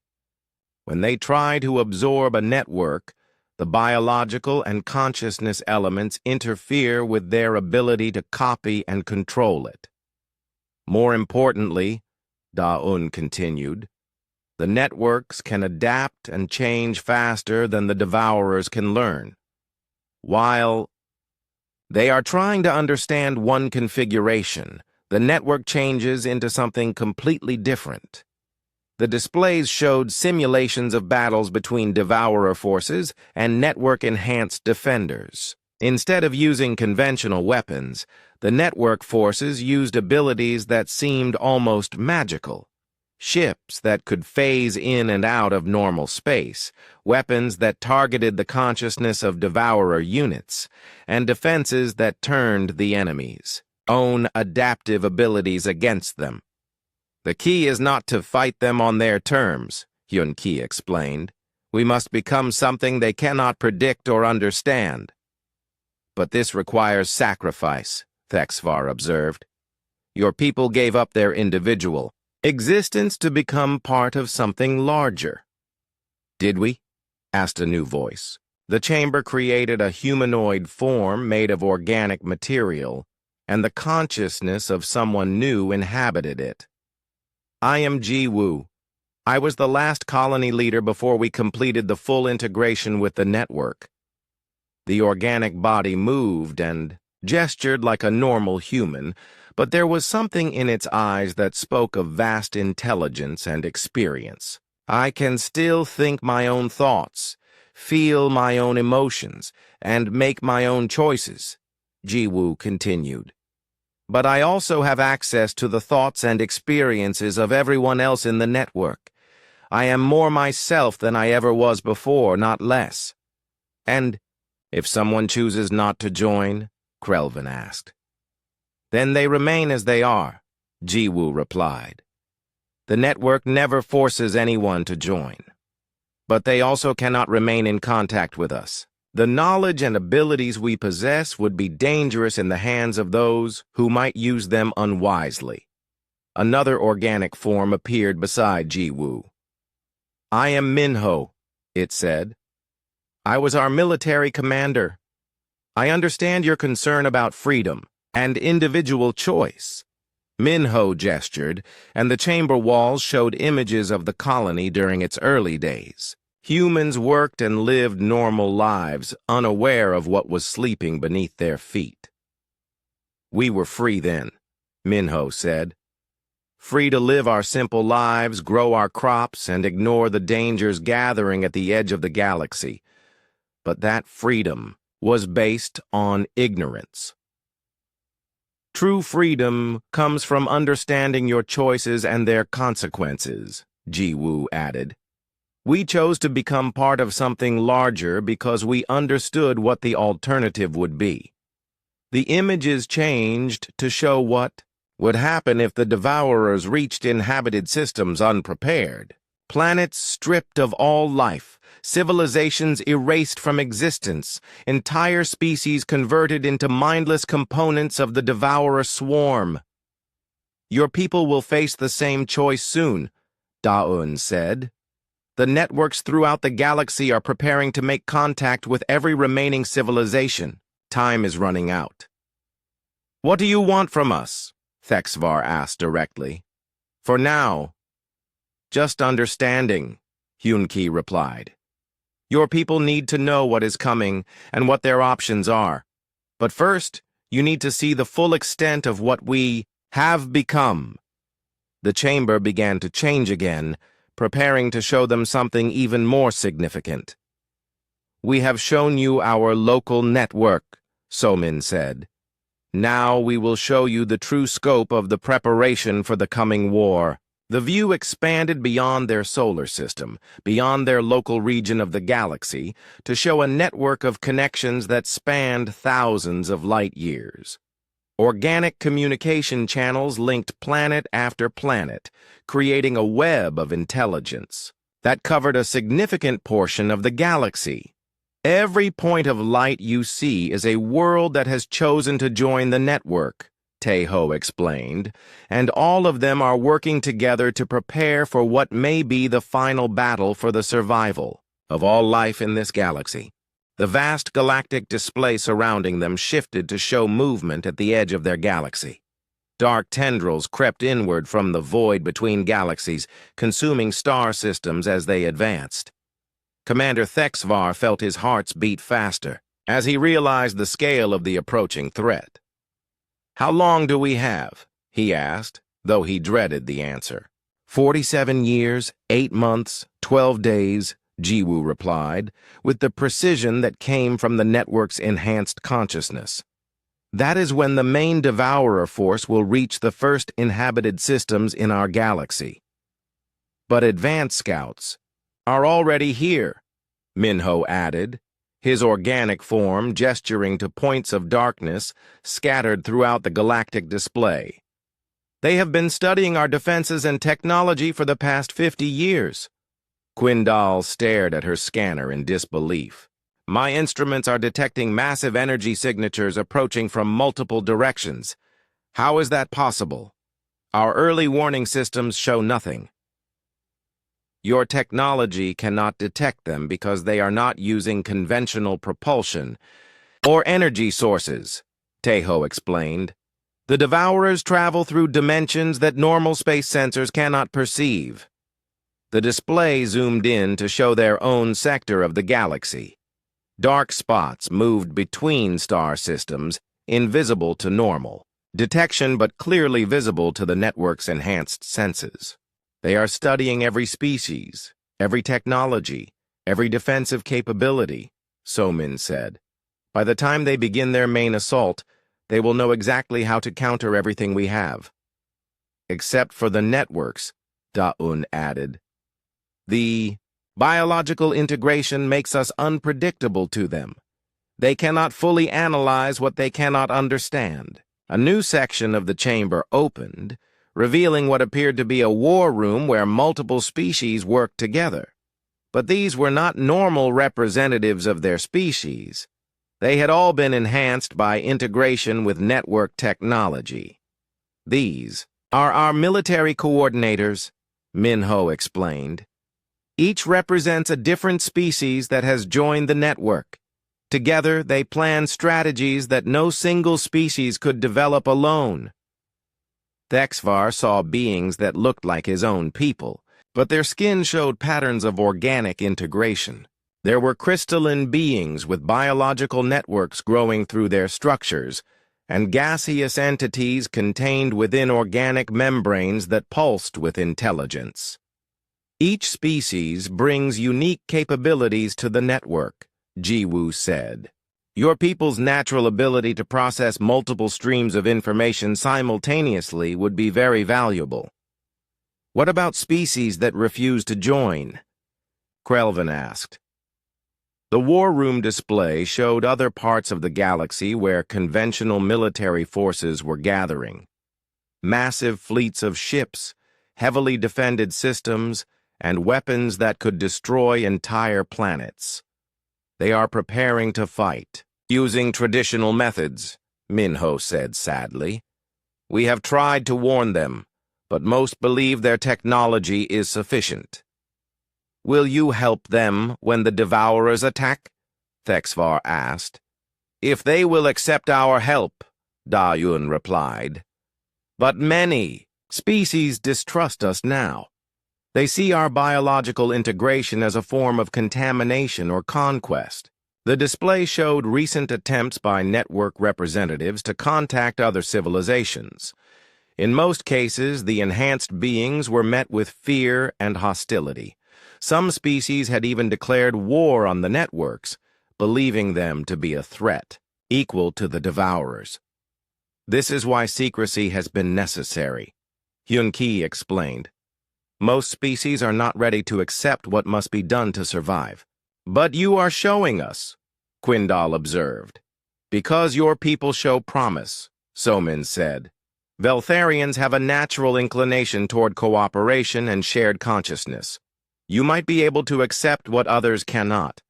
S1: When they try to absorb a network, the biological and consciousness elements interfere with their ability to copy and control it. More importantly, Da-Un continued, The networks can adapt and change faster than the devourers can learn. While they are trying to understand one configuration, the network changes into something completely different. The displays showed simulations of battles between devourer forces and network-enhanced defenders. Instead of using conventional weapons, the network forces used abilities that seemed almost magical. Ships that could phase in and out of normal space, weapons that targeted the consciousness of devourer units, and defenses that turned the enemy's own adaptive abilities against them. The key is not to fight them on their terms, Hyun-Ki explained. We must become something they cannot predict or understand. But this requires sacrifice, Thexvar observed. Your people gave up their individual existence to become part of something larger. Did we? Asked a new voice. The chamber created a humanoid form made of organic material, and the consciousness of someone new inhabited it. I am Ji-Woo. I was the last colony leader before we completed the full integration with the network. The organic body moved and gestured like a normal human, but there was something in its eyes that spoke of vast intelligence and experience. I can still think my own thoughts, feel my own emotions, and make my own choices, Ji-Woo continued. But I also have access to the thoughts and experiences of everyone else in the network. I am more myself than I ever was before, not less. And if someone chooses not to join, Krelvin asked. Then they remain as they are, Ji-Woo replied. The network never forces anyone to join. But they also cannot remain in contact with us. The knowledge and abilities we possess would be dangerous in the hands of those who might use them unwisely. Another organic form appeared beside Ji-Woo. I am Minho, it said. I was our military commander. I understand your concern about freedom and individual choice. Minho gestured, and the chamber walls showed images of the colony during its early days. Humans worked and lived normal lives, unaware of what was sleeping beneath their feet. We were free then, Minho said. Free to live our simple lives, grow our crops, and ignore the dangers gathering at the edge of the galaxy. But that freedom was based on ignorance. True freedom comes from understanding your choices and their consequences, Ji-Woo added. We chose to become part of something larger because we understood what the alternative would be. The images changed to show what would happen if the devourers reached inhabited systems unprepared. Planets stripped of all life, civilizations erased from existence, entire species converted into mindless components of the devourer swarm. Your people will face the same choice soon, Da-Un said. The networks throughout the galaxy are preparing to make contact with every remaining civilization. Time is running out. What do you want from us? Thexvar asked directly. For now, just understanding, Hyun-Ki replied. Your people need to know what is coming and what their options are. But first, you need to see the full extent of what we have become. The chamber began to change again, preparing to show them something even more significant. We have shown you our local network, Somin said. Now we will show you the true scope of the preparation for the coming war. The view expanded beyond their solar system, beyond their local region of the galaxy, to show a network of connections that spanned thousands of light years. Organic communication channels linked planet after planet, creating a web of intelligence that covered a significant portion of the galaxy. Every point of light you see is a world that has chosen to join the network, Taeho explained, and all of them are working together to prepare for what may be the final battle for the survival of all life in this galaxy. The vast galactic display surrounding them shifted to show movement at the edge of their galaxy. Dark tendrils crept inward from the void between galaxies, consuming star systems as they advanced. Commander Thexvar felt his heart's beat faster as he realized the scale of the approaching threat. "How long do we have?" he asked, though he dreaded the answer. 47 years, 8 months, 12 days, Jiwoo replied, with the precision that came from the network's enhanced consciousness. "That is when the main devourer force will reach the first inhabited systems in our galaxy." "But advanced scouts are already here," Minho added, his organic form gesturing to points of darkness scattered throughout the galactic display. "They have been studying our defenses and technology for the past 50 years. Quindal stared at her scanner in disbelief. "My instruments are detecting massive energy signatures approaching from multiple directions. How is that possible? Our early warning systems show nothing." "Your technology cannot detect them because they are not using conventional propulsion or energy sources," Tejo explained. "The Devourers travel through dimensions that normal space sensors cannot perceive." The display zoomed in to show their own sector of the galaxy. Dark spots moved between star systems, invisible to normal detection but clearly visible to the network's enhanced senses. "They are studying every species, every technology, every defensive capability," Somin said. "By the time they begin their main assault, they will know exactly how to counter everything we have." "Except for the networks," Da-Un added. "The biological integration makes us unpredictable to them. They cannot fully analyze what they cannot understand." A new section of the chamber opened, revealing what appeared to be a war room where multiple species worked together. But these were not normal representatives of their species. They had all been enhanced by integration with network technology. "These are our military coordinators," Minho explained. "Each represents a different species that has joined the network. Together, they plan strategies that no single species could develop alone." Thexvar saw beings that looked like his own people, but their skin showed patterns of organic integration. There were crystalline beings with biological networks growing through their structures, and gaseous entities contained within organic membranes that pulsed with intelligence. "Each species brings unique capabilities to the network," Jiwoo said. "Your people's natural ability to process multiple streams of information simultaneously would be very valuable." "What about species that refuse to join?" Krelvin asked. The war room display showed other parts of the galaxy where conventional military forces were gathering. Massive fleets of ships, heavily defended systems, and weapons that could destroy entire planets. "They are preparing to fight, using traditional methods," Minho said sadly. "We have tried to warn them, but most believe their technology is sufficient." "Will you help them when the Devourers attack?" Thexvar asked. "If they will accept our help," Da-Un replied. "But many species distrust us now. They see our biological integration as a form of contamination or conquest." The display showed recent attempts by network representatives to contact other civilizations. In most cases, the enhanced beings were met with fear and hostility. Some species had even declared war on the networks, believing them to be a threat, equal to the Devourers. "This is why secrecy has been necessary," Hyun-Ki explained. "Most species are not ready to accept what must be done to survive." "But you are showing us," Quindal observed. "Because your people show promise," Somin said. "Veltharians have a natural inclination toward cooperation and shared consciousness. You might be able to accept what others cannot."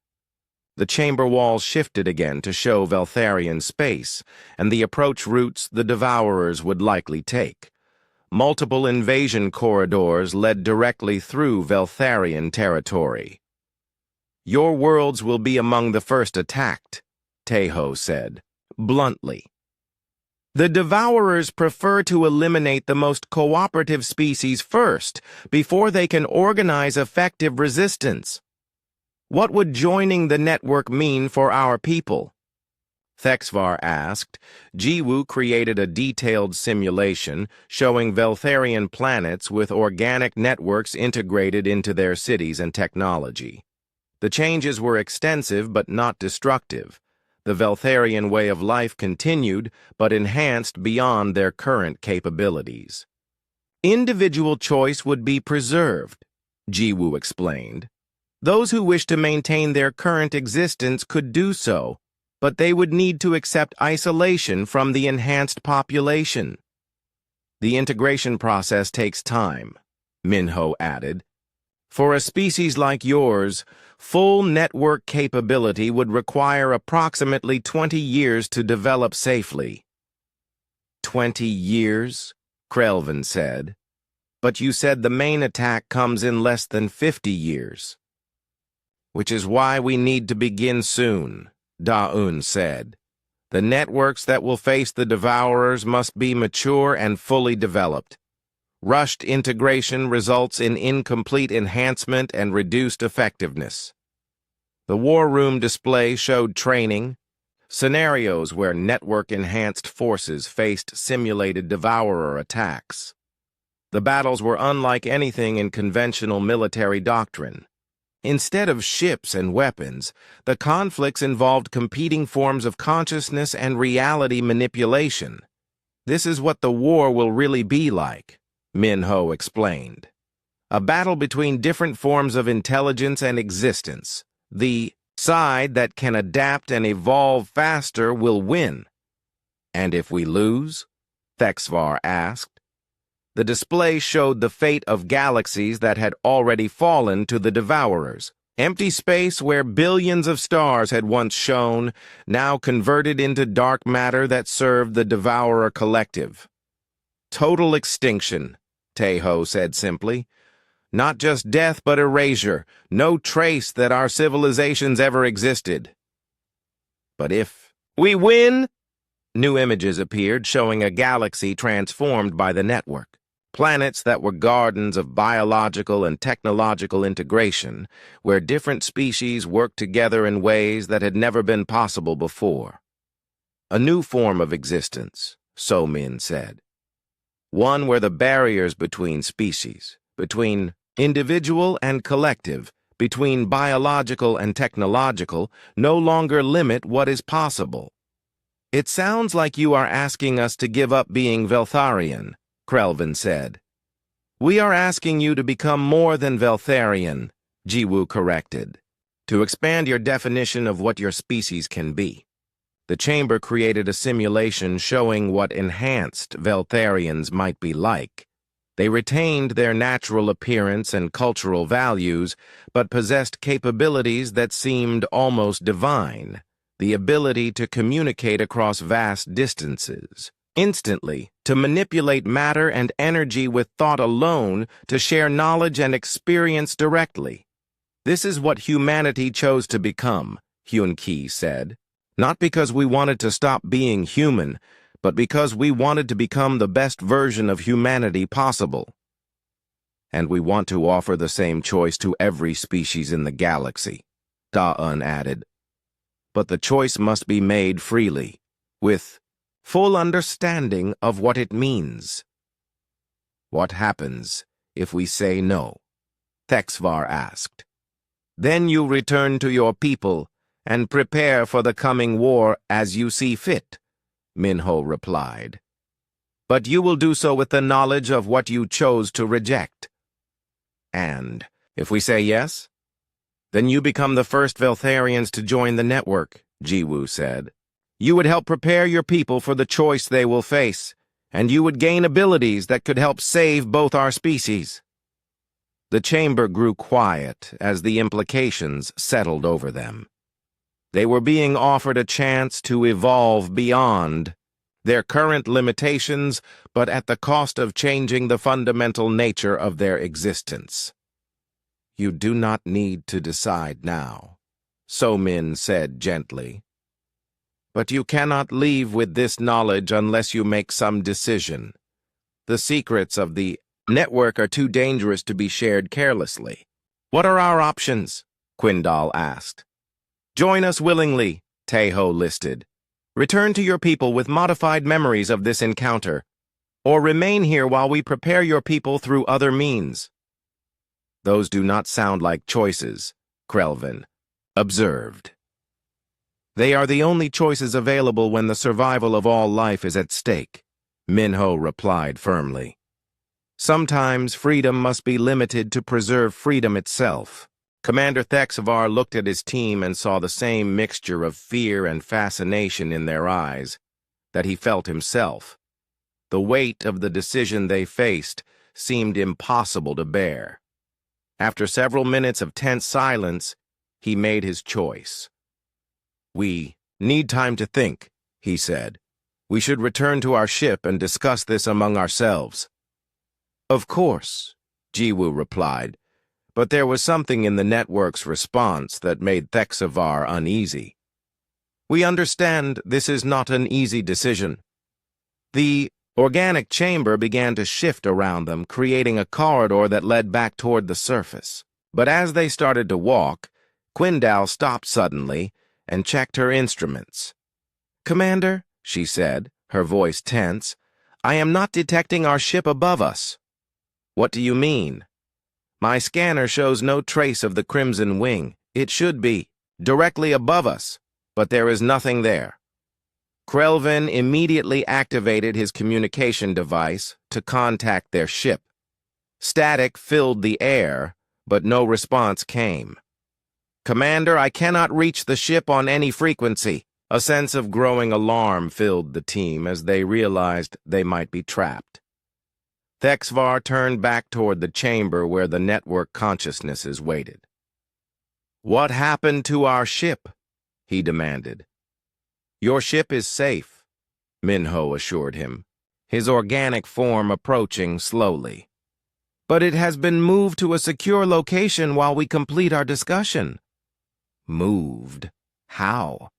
S1: The chamber walls shifted again to show Veltharian space and the approach routes the Devourers would likely take. Multiple invasion corridors led directly through Veltharian territory. "Your worlds will be among the first attacked," Tejo said, bluntly. The Devourers prefer to eliminate the most cooperative species first, before they can organize effective resistance. What would joining the network mean for our people? Thexvar asked. Jiwoo created a detailed simulation showing Veltharian planets with organic networks integrated into their cities and technology. The changes were extensive but not destructive. The Veltharian way of life continued, but enhanced beyond their current capabilities. Individual choice would be preserved, Jiwoo explained. Those who wish to maintain their current existence could do so, but they would need to accept isolation from the enhanced population. The integration process takes time, Minho added. For a species like yours, full network capability would require approximately 20 years to develop safely. 20 years? Krelvin said. But you said the main attack comes in less than 50 years. Which is why we need to begin soon, Da-Un said. The networks that will face the Devourers must be mature and fully developed. Rushed integration results in incomplete enhancement and reduced effectiveness. The War Room display showed training, scenarios where network-enhanced forces faced simulated Devourer attacks. The battles were unlike anything in conventional military doctrine. Instead of ships and weapons, the conflicts involved competing forms of consciousness and reality manipulation. This is what the war will really be like, Minho explained. A battle between different forms of intelligence and existence. The side that can adapt and evolve faster will win. And if we lose? Thexvar asked. The display showed the fate of galaxies that had already fallen to the Devourers. Empty space where billions of stars had once shone, now converted into dark matter that served the Devourer collective. Total extinction, Tejo said simply. Not just death, but erasure. No trace that our civilizations ever existed. But if we win, new images appeared showing a galaxy transformed by the network. Planets that were gardens of biological and technological integration, where different species worked together in ways that had never been possible before. A new form of existence, So Min said. One where the barriers between species, between individual and collective, between biological and technological, no longer limit what is possible. It sounds like you are asking us to give up being Veltharian, Krelvin said. We are asking you to become more than Veltharian, Jiwoo corrected, to expand your definition of what your species can be. The chamber created a simulation showing what enhanced Veltharians might be like. They retained their natural appearance and cultural values, but possessed capabilities that seemed almost divine, the ability to communicate across vast distances. Instantly, to manipulate matter and energy with thought alone, to share knowledge and experience directly. This is what humanity chose to become, Hyun-Ki said. Not because we wanted to stop being human, but because we wanted to become the best version of humanity possible. And we want to offer the same choice to every species in the galaxy, Da-Un added. But the choice must be made freely, with full understanding of what it means. What happens if we say no? Thexvar asked. Then you return to your people and prepare for the coming war as you see fit, Minho replied. But you will do so with the knowledge of what you chose to reject. And if we say yes? Then you become the first Veltharians to join the network, Jiwoo said. You would help prepare your people for the choice they will face, and you would gain abilities that could help save both our species. The chamber grew quiet as the implications settled over them. They were being offered a chance to evolve beyond their current limitations, but at the cost of changing the fundamental nature of their existence. You do not need to decide now, So Min said gently. But you cannot leave with this knowledge unless you make some decision. The secrets of the network are too dangerous to be shared carelessly. What are our options? Quindal asked. Join us willingly, Tejo listed. Return to your people with modified memories of this encounter, or remain here while we prepare your people through other means. Those do not sound like choices, Krelvin observed. They are the only choices available when the survival of all life is at stake, Minho replied firmly. Sometimes freedom must be limited to preserve freedom itself. Commander Thexvar looked at his team and saw the same mixture of fear and fascination in their eyes that he felt himself. The weight of the decision they faced seemed impossible to bear. After several minutes of tense silence, he made his choice. We need time to think, he said. We should return to our ship and discuss this among ourselves. Of course, Jiwoo replied, but there was something in the network's response that made Thexvar uneasy. We understand this is not an easy decision. The organic chamber began to shift around them, creating a corridor that led back toward the surface. But as they started to walk, Quindal stopped suddenly and checked her instruments. Commander, she said, her voice tense, I am not detecting our ship above us. What do you mean? My scanner shows no trace of the Crimson Wing. It should be directly above us, but there is nothing there. Krelvin immediately activated his communication device to contact their ship. Static filled the air, but no response came. Commander, I cannot reach the ship on any frequency. A sense of growing alarm filled the team as they realized they might be trapped. Thexvar turned back toward the chamber where the network consciousnesses waited. What happened to our ship? He demanded. Your ship is safe, Minho assured him, his organic form approaching slowly. But it has been moved to a secure location while we complete our discussion. Moved? How?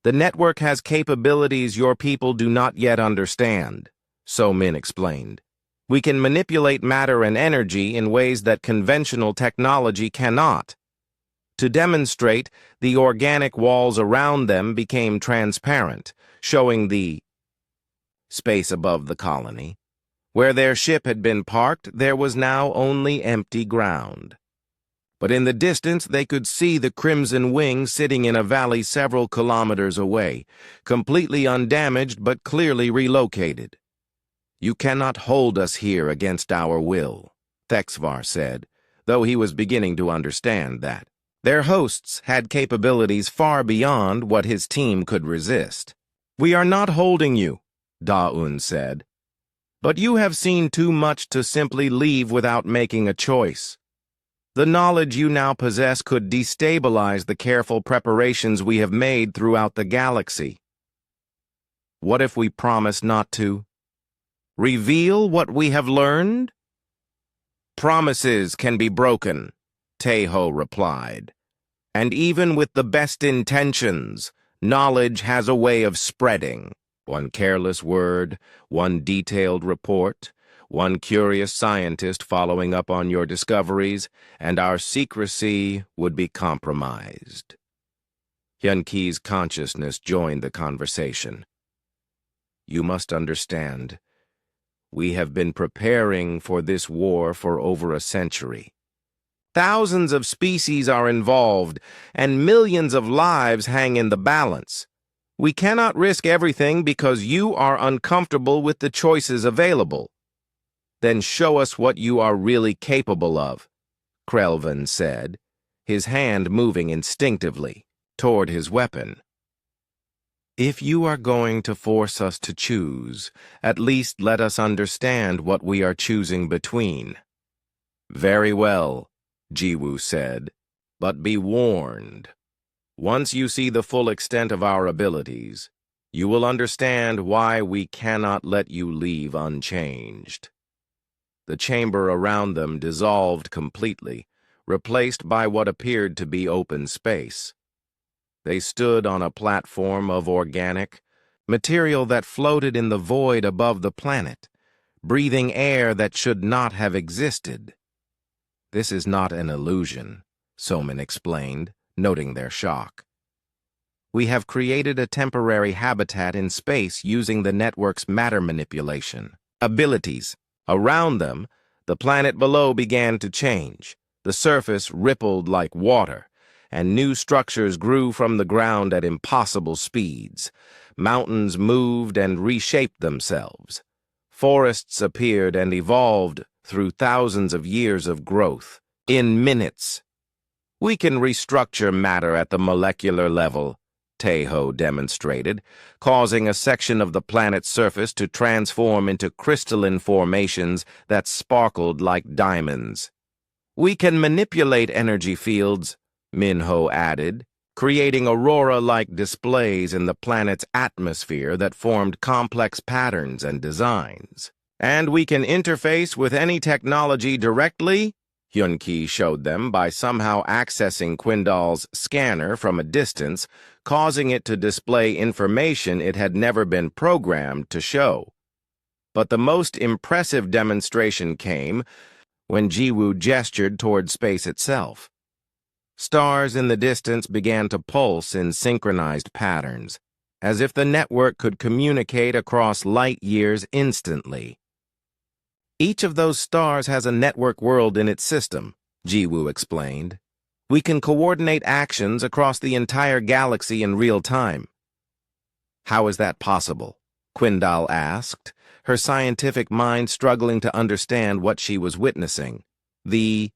S1: The network has capabilities your people do not yet understand, So Min explained. We can manipulate matter and energy in ways that conventional technology cannot. To demonstrate, the organic walls around them became transparent, showing the space above the colony. Where their ship had been parked, there was now only empty ground. But in the distance, they could see the Crimson Wing sitting in a valley several kilometers away, completely undamaged but clearly relocated. You cannot hold us here against our will, Thexvar said, though he was beginning to understand that. Their hosts had capabilities far beyond what his team could resist. We are not holding you, Daun said. But you have seen too much to simply leave without making a choice. The knowledge you now possess could destabilize the careful preparations we have made throughout the galaxy. What if we promise not to? Reveal what we have learned? Promises can be broken, Tejo replied. And even with the best intentions, knowledge has a way of spreading. One careless word, one detailed report, one curious scientist following up on your discoveries, and our secrecy would be compromised. Hyun-Ki's consciousness joined the conversation. You must understand, we have been preparing for this war for over a century. Thousands of species are involved, and millions of lives hang in the balance. We cannot risk everything because you are uncomfortable with the choices available. Then show us what you are really capable of, Krelvin said, his hand moving instinctively toward his weapon. If you are going to force us to choose, at least let us understand what we are choosing between. Very well, Jiwoo said, but be warned. Once you see the full extent of our abilities, you will understand why we cannot let you leave unchanged. The chamber around them dissolved completely, replaced by what appeared to be open space. They stood on a platform of organic material that floated in the void above the planet, breathing air that should not have existed. "This is not an illusion," Soman explained, noting their shock. "We have created a temporary habitat in space using the network's matter manipulation abilities. Around them, the planet below began to change. The surface rippled like water, and new structures grew from the ground at impossible speeds. Mountains moved and reshaped themselves. Forests appeared and evolved through thousands of years of growth. In minutes, we can restructure matter at the molecular level," Tejo demonstrated, causing a section of the planet's surface to transform into crystalline formations that sparkled like diamonds. "We can manipulate energy fields," Minho added, creating aurora-like displays in the planet's atmosphere that formed complex patterns and designs. "And we can interface with any technology directly," Hyun-Ki showed them by somehow accessing Quindal's scanner from a distance, causing it to display information it had never been programmed to show. But the most impressive demonstration came when Jiwoo gestured toward space itself. Stars in the distance began to pulse in synchronized patterns, as if the network could communicate across light years instantly. "Each of those stars has a network world in its system," Jiwoo explained. "We can coordinate actions across the entire galaxy in real time." "How is that possible?" Quindal asked, her scientific mind struggling to understand what she was witnessing. "The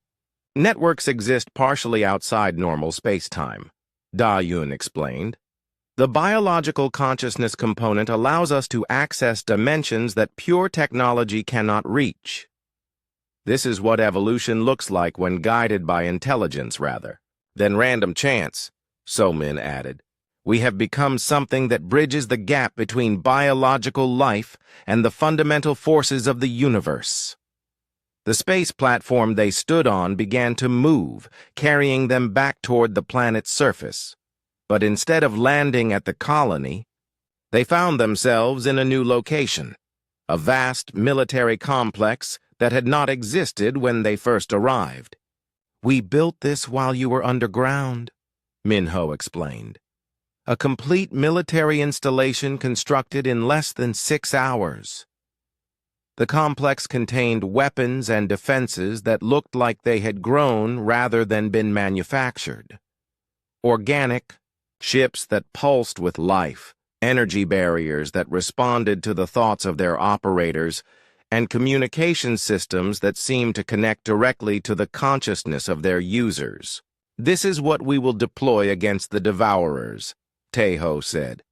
S1: networks exist partially outside normal space-time," Da-Yun explained. "The biological consciousness component allows us to access dimensions that pure technology cannot reach. This is what evolution looks like when guided by intelligence rather than random chance," Somin added. "We have become something that bridges the gap between biological life and the fundamental forces of the universe." The space platform they stood on began to move, carrying them back toward the planet's surface. But instead of landing at the colony, they found themselves in a new location, a vast military complex that had not existed when they first arrived. "We built this while you were underground," Minho explained. "A complete military installation constructed in less than 6 hours. The complex contained weapons and defenses that looked like they had grown rather than been manufactured. Organic, ships that pulsed with life, energy barriers that responded to the thoughts of their operators, and communication systems that seemed to connect directly to the consciousness of their users. This is what we will deploy against the Devourers," Tejo said.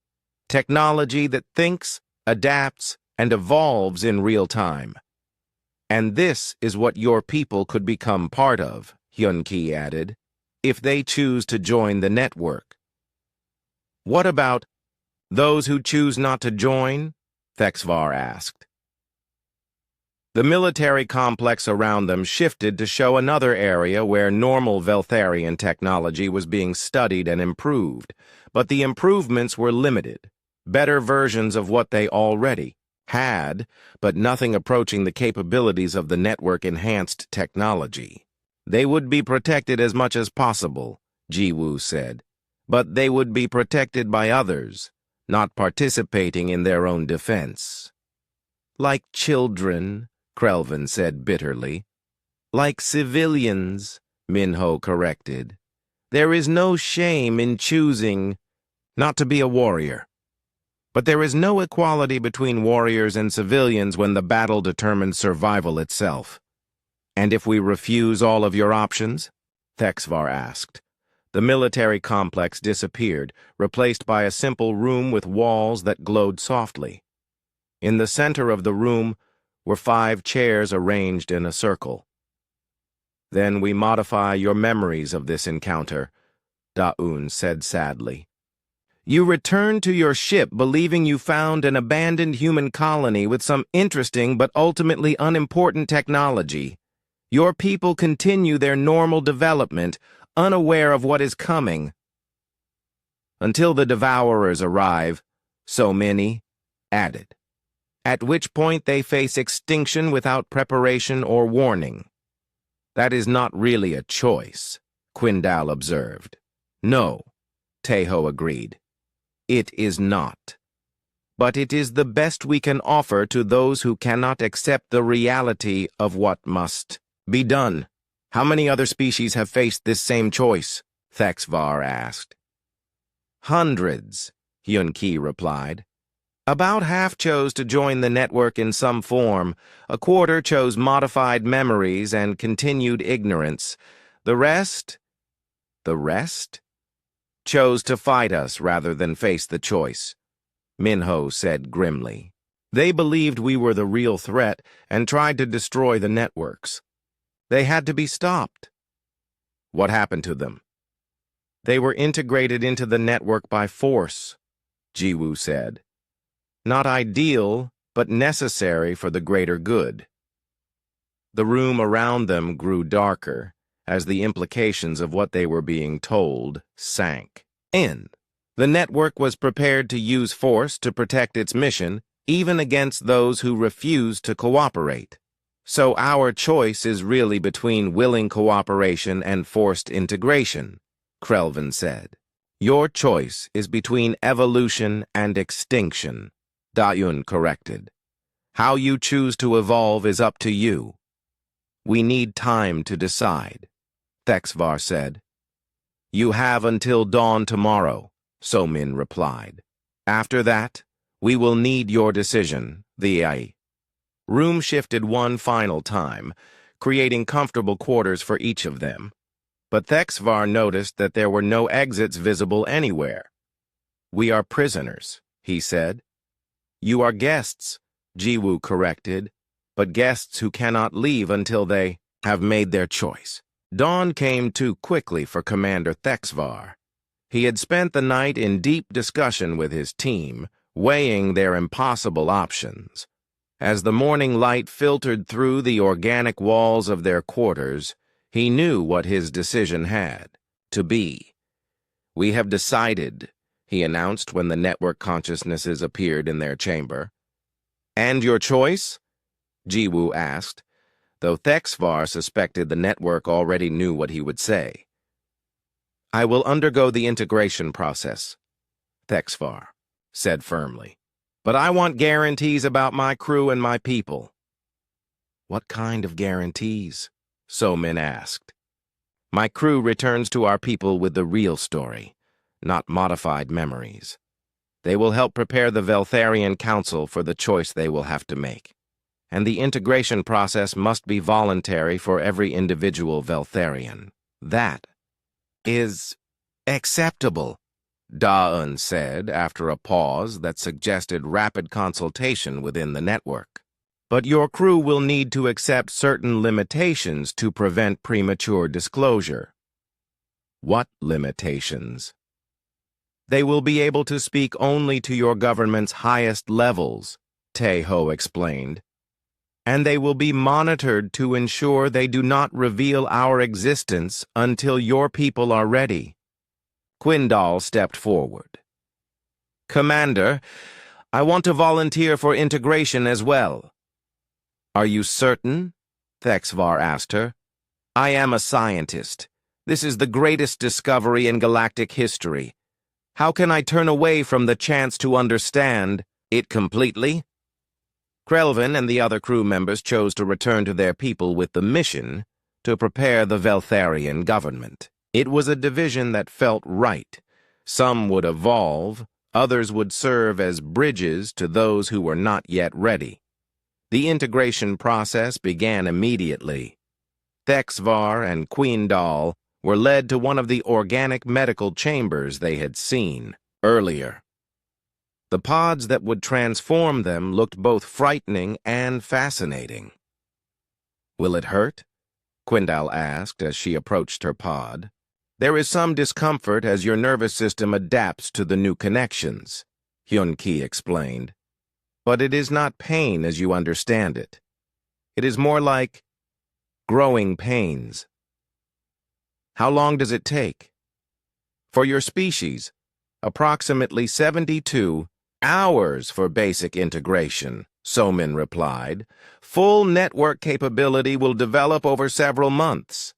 S1: "Technology that thinks, adapts, and evolves in real time. And this is what your people could become part of," Hyun-Ki added, "if they choose to join the network." "What about those who choose not to join?" Thexvar asked. The military complex around them shifted to show another area where normal Veltharian technology was being studied and improved, but the improvements were limited, better versions of what they already had, but nothing approaching the capabilities of the network-enhanced technology. "They would be protected as much as possible," Jiwoo said, "but they would be protected by others, not participating in their own defense." "Like children," Krelvin said bitterly. "Like civilians," Minho corrected. "There is no shame in choosing not to be a warrior. But there is no equality between warriors and civilians when the battle determines survival itself." "And if we refuse all of your options?" Thexvar asked. The military complex disappeared, replaced by a simple room with walls that glowed softly. In the center of the room were 5 chairs arranged in a circle. "Then we modify your memories of this encounter," Da-Un said sadly. "You return to your ship believing you found an abandoned human colony with some interesting but ultimately unimportant technology. Your people continue their normal development, unaware of what is coming." until the devourers arrive, so many added, at which point they face extinction without preparation or warning. That is not really a choice, Quindal observed. No, Tejo agreed. It is not. But it is the best we can offer to those who cannot accept the reality of what must be done. How many other species have faced this same choice? Thexvar asked. Hundreds, Hyun-Ki replied. About half chose to join the network in some form. A quarter chose modified memories and continued ignorance. The rest? Chose to fight us rather than face the choice, Minho said grimly. They believed we were the real threat and tried to destroy the networks. They had to be stopped. What happened to them? They were integrated into the network by force, Jiwoo said. Not ideal, but necessary for the greater good. The room around them grew darker as the implications of what they were being told sank in. The network was prepared to use force to protect its mission, even against those who refused to cooperate. So our choice is really between willing cooperation and forced integration, Krelvin said. Your choice is between evolution and extinction, Dayun corrected. How you choose to evolve is up to you. We need time to decide, Thexvar said. You have until dawn tomorrow, Somin replied. After that, we will need your decision, the AI. Room shifted one final time, creating comfortable quarters for each of them. But Thexvar noticed that there were no exits visible anywhere. We are prisoners, he said. You are guests, Jiwoo corrected, but guests who cannot leave until they have made their choice. Dawn came too quickly for Commander Thexvar. He had spent the night in deep discussion with his team, weighing their impossible options. As the morning light filtered through the organic walls of their quarters, he knew what his decision had to be. We have decided, he announced when the network consciousnesses appeared in their chamber. And your choice? Jiwoo asked, though Thexvar suspected the network already knew what he would say. I will undergo the integration process, Thexvar said firmly. But I want guarantees about my crew and my people. What kind of guarantees? Somin asked. My crew returns to our people with the real story, not modified memories. They will help prepare the Veltharian Council for the choice they will have to make. And the integration process must be voluntary for every individual Veltharian. That is acceptable, Da'un said after a pause that suggested rapid consultation within the network. But your crew will need to accept certain limitations to prevent premature disclosure. What limitations? They will be able to speak only to your government's highest levels, Tejo explained. And they will be monitored to ensure they do not reveal our existence until your people are ready. Quindal stepped forward. Commander, I want to volunteer for integration as well. Are you certain? Thexvar asked her. I am a scientist. This is the greatest discovery in galactic history. How can I turn away from the chance to understand it completely? Krelvin and the other crew members chose to return to their people with the mission to prepare the Veltharian government. It was a division that felt right. Some would evolve, others would serve as bridges to those who were not yet ready. The integration process began immediately. Thexvar and Quindal were led to one of the organic medical chambers they had seen earlier. The pods that would transform them looked both frightening and fascinating. Will it hurt? Quindal asked as she approached her pod. There is some discomfort as your nervous system adapts to the new connections, Hyun-Ki explained. But it is not pain as you understand it. It is more like growing pains. How long does it take? For your species, approximately 72 hours for basic integration, Somin replied. Full network capability will develop over several months.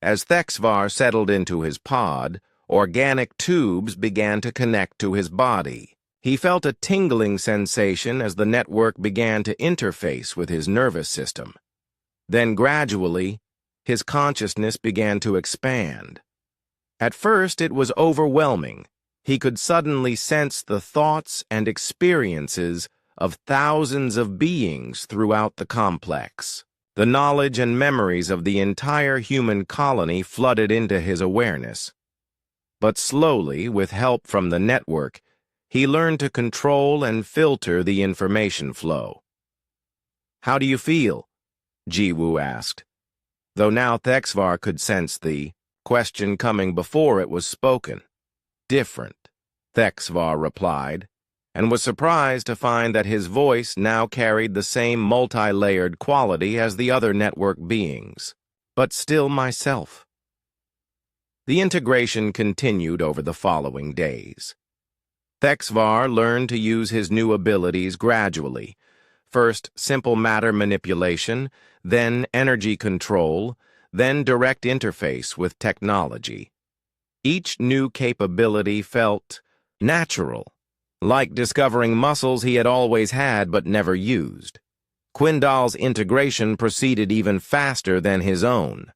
S1: As Thexvar settled into his pod, organic tubes began to connect to his body. He felt a tingling sensation as the network began to interface with his nervous system. Then gradually, his consciousness began to expand. At first, it was overwhelming. He could suddenly sense the thoughts and experiences of thousands of beings throughout the complex. The knowledge and memories of the entire human colony flooded into his awareness. But slowly, with help from the network, he learned to control and filter the information flow. "How do you feel?" Jiwoo asked, though now Thexvar could sense the question coming before it was spoken. "Different," Thexvar replied, and was surprised to find that his voice now carried the same multi-layered quality as the other network beings, but still myself. The integration continued over the following days. Thexvar learned to use his new abilities gradually. First, simple matter manipulation, then energy control, then direct interface with technology. Each new capability felt natural, like discovering muscles he had always had but never used. Quindal's integration proceeded even faster than his own.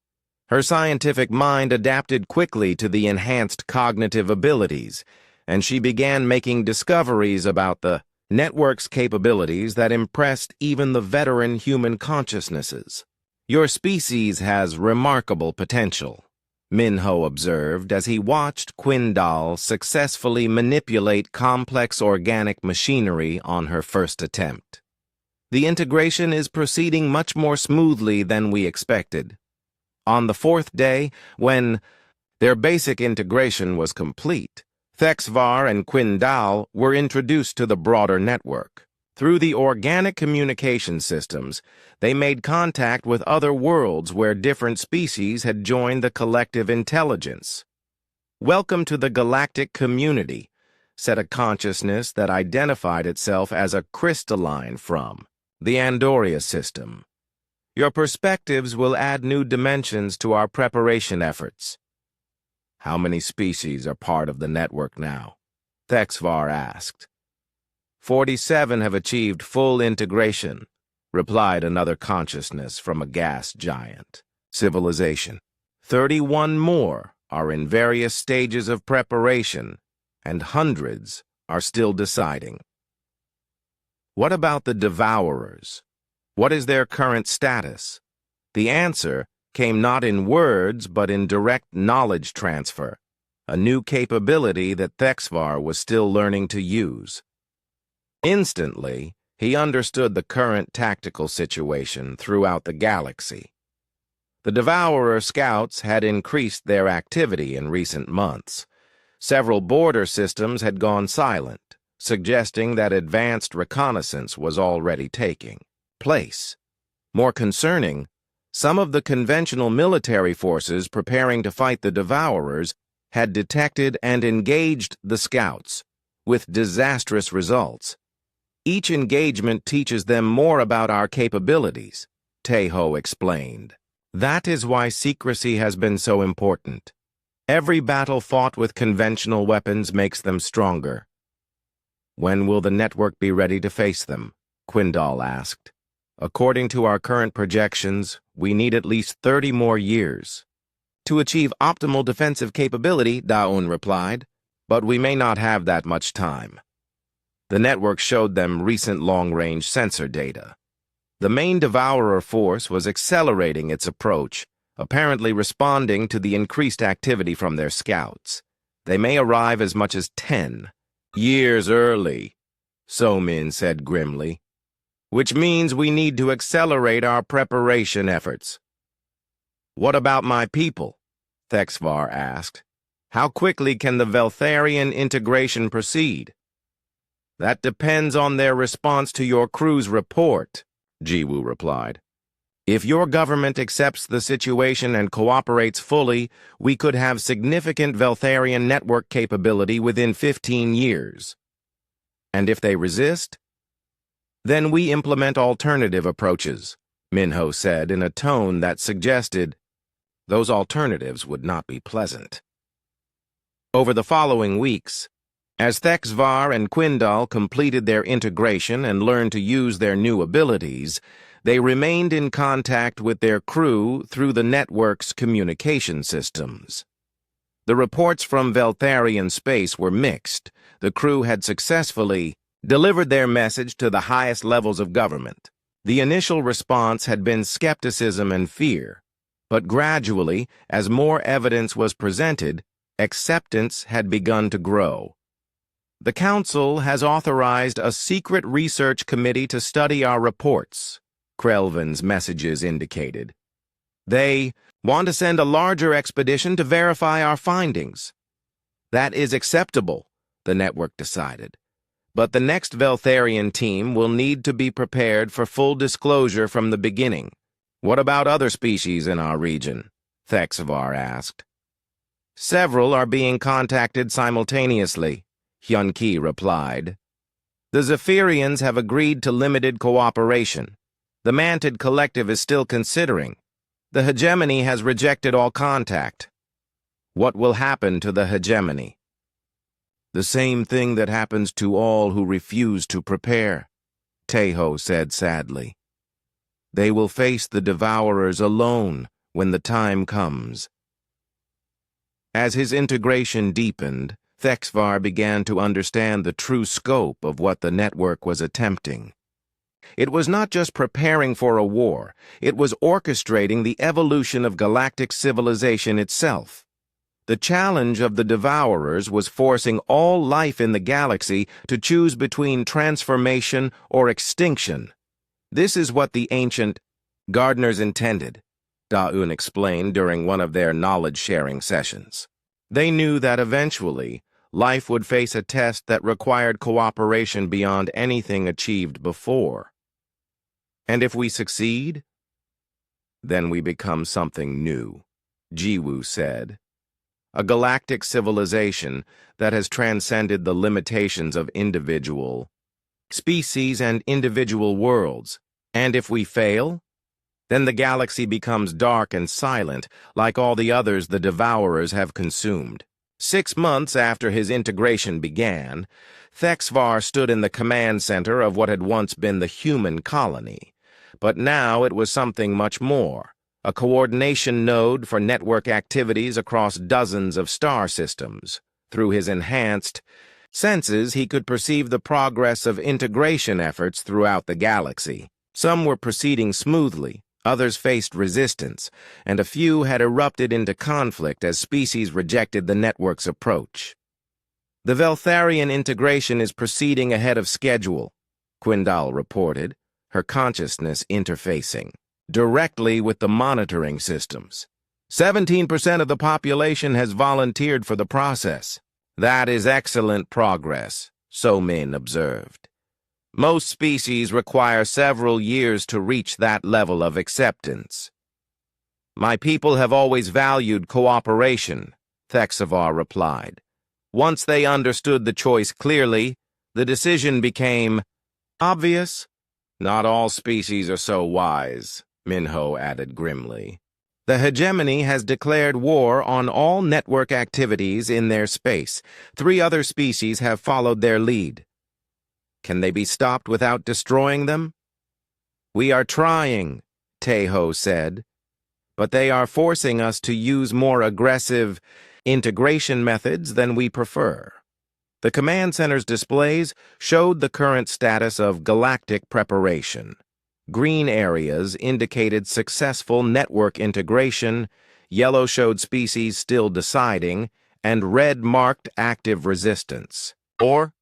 S1: Her scientific mind adapted quickly to the enhanced cognitive abilities, and she began making discoveries about the network's capabilities that impressed even the veteran human consciousnesses. "Your species has remarkable potential," Minho observed as he watched Quindal successfully manipulate complex organic machinery on her first attempt. "The integration is proceeding much more smoothly than we expected. On the fourth day, when their basic integration was complete, Thexvar and Quindal were introduced to the broader network. Through the organic communication systems, they made contact with other worlds where different species had joined the collective intelligence. "Welcome to the galactic community," said a consciousness that identified itself as a crystalline from the Andoria system. "Your perspectives will add new dimensions to our preparation efforts." "How many species are part of the network now?" Thexvar asked. 47 have achieved full integration," replied another consciousness from a gas giant civilization. 31 more are in various stages of preparation, and hundreds are still deciding. "What about the Devourers? What is their current status?" The answer came not in words but in direct knowledge transfer, a new capability that Thexvar was still learning to use. Instantly, he understood the current tactical situation throughout the galaxy. The Devourer scouts had increased their activity in recent months. Several border systems had gone silent, suggesting that advanced reconnaissance was already taking place. More concerning, some of the conventional military forces preparing to fight the Devourers had detected and engaged the scouts, with disastrous results. "Each engagement teaches them more about our capabilities," Tejo explained. "That is why secrecy has been so important. Every battle fought with conventional weapons makes them stronger." "When will the network be ready to face them?" Quindal asked. "According to our current projections, we need at least 30 more years." "To achieve optimal defensive capability," Daun replied, "but we may not have that much time." The network showed them recent long-range sensor data. The main Devourer force was accelerating its approach, apparently responding to the increased activity from their scouts. "They may arrive as much as 10 years early," Somin said grimly, "which means we need to accelerate our preparation efforts." "What about my people?" Thexvar asked. "How quickly can the Veltharian integration proceed?" "That depends on their response to your crew's report," Jiwoo replied. If your government accepts the situation and cooperates fully, we could have significant Veltharian network capability within 15 years. And if they resist, then we implement alternative approaches, Minho said in a tone that suggested those alternatives would not be pleasant. Over the following weeks, as Thexvar and Quindal completed their integration and learned to use their new abilities, they remained in contact with their crew through the network's communication systems. The reports from Veltharian space were mixed. The crew had successfully delivered their message to the highest levels of government. The initial response had been skepticism and fear, but gradually, as more evidence was presented, acceptance had begun to grow. The Council has authorized a secret research committee to study our reports, Krelvin's messages indicated. They want to send a larger expedition to verify our findings. That is acceptable, the network decided. But the next Veltharian team will need to be prepared for full disclosure from the beginning. What about other species in our region? Thexvar asked. Several are being contacted simultaneously, Hyun-Ki replied. The Zephyrians have agreed to limited cooperation. The Mantid Collective is still considering. The hegemony has rejected all contact. What will happen to the hegemony? The same thing that happens to all who refuse to prepare, Teho said sadly. They will face the Devourers alone when the time comes. As his integration deepened, Thexvar began to understand the true scope of what the network was attempting. It was not just preparing for a war, it was orchestrating the evolution of galactic civilization itself. The challenge of the Devourers was forcing all life in the galaxy to choose between transformation or extinction. This is what the ancient gardeners intended, Da-Un explained during one of their knowledge-sharing sessions. They knew that eventually, life would face a test that required cooperation beyond anything achieved before. And if we succeed, then we become something new, Jiwoo said. A galactic civilization that has transcended the limitations of individual species and individual worlds. And if we fail, then the galaxy becomes dark and silent, like all the others the Devourers have consumed. 6 months after his integration began, Thexvar stood in the command center of what had once been the human colony. But now it was something much more. A coordination node for network activities across dozens of star systems. Through his enhanced senses, he could perceive the progress of integration efforts throughout the galaxy. Some were proceeding smoothly, others faced resistance, and a few had erupted into conflict as species rejected the network's approach. The Veltharian integration is proceeding ahead of schedule, Quindal reported, her consciousness interfacing directly with the monitoring systems. 17% of the population has volunteered for the process. That is excellent progress, So Min observed. Most species require several years to reach that level of acceptance. My people have always valued cooperation, Thexvar replied. Once they understood the choice clearly, the decision became obvious. Not all species are so wise, Minho added grimly. The hegemony has declared war on all network activities in their space. 3 other species have followed their lead. Can they be stopped without destroying them? We are trying, Teho said, but they are forcing us to use more aggressive integration methods than we prefer. The command center's displays showed the current status of galactic preparation. Green areas indicated successful network integration, yellow showed species still deciding, and red marked active resistance. Or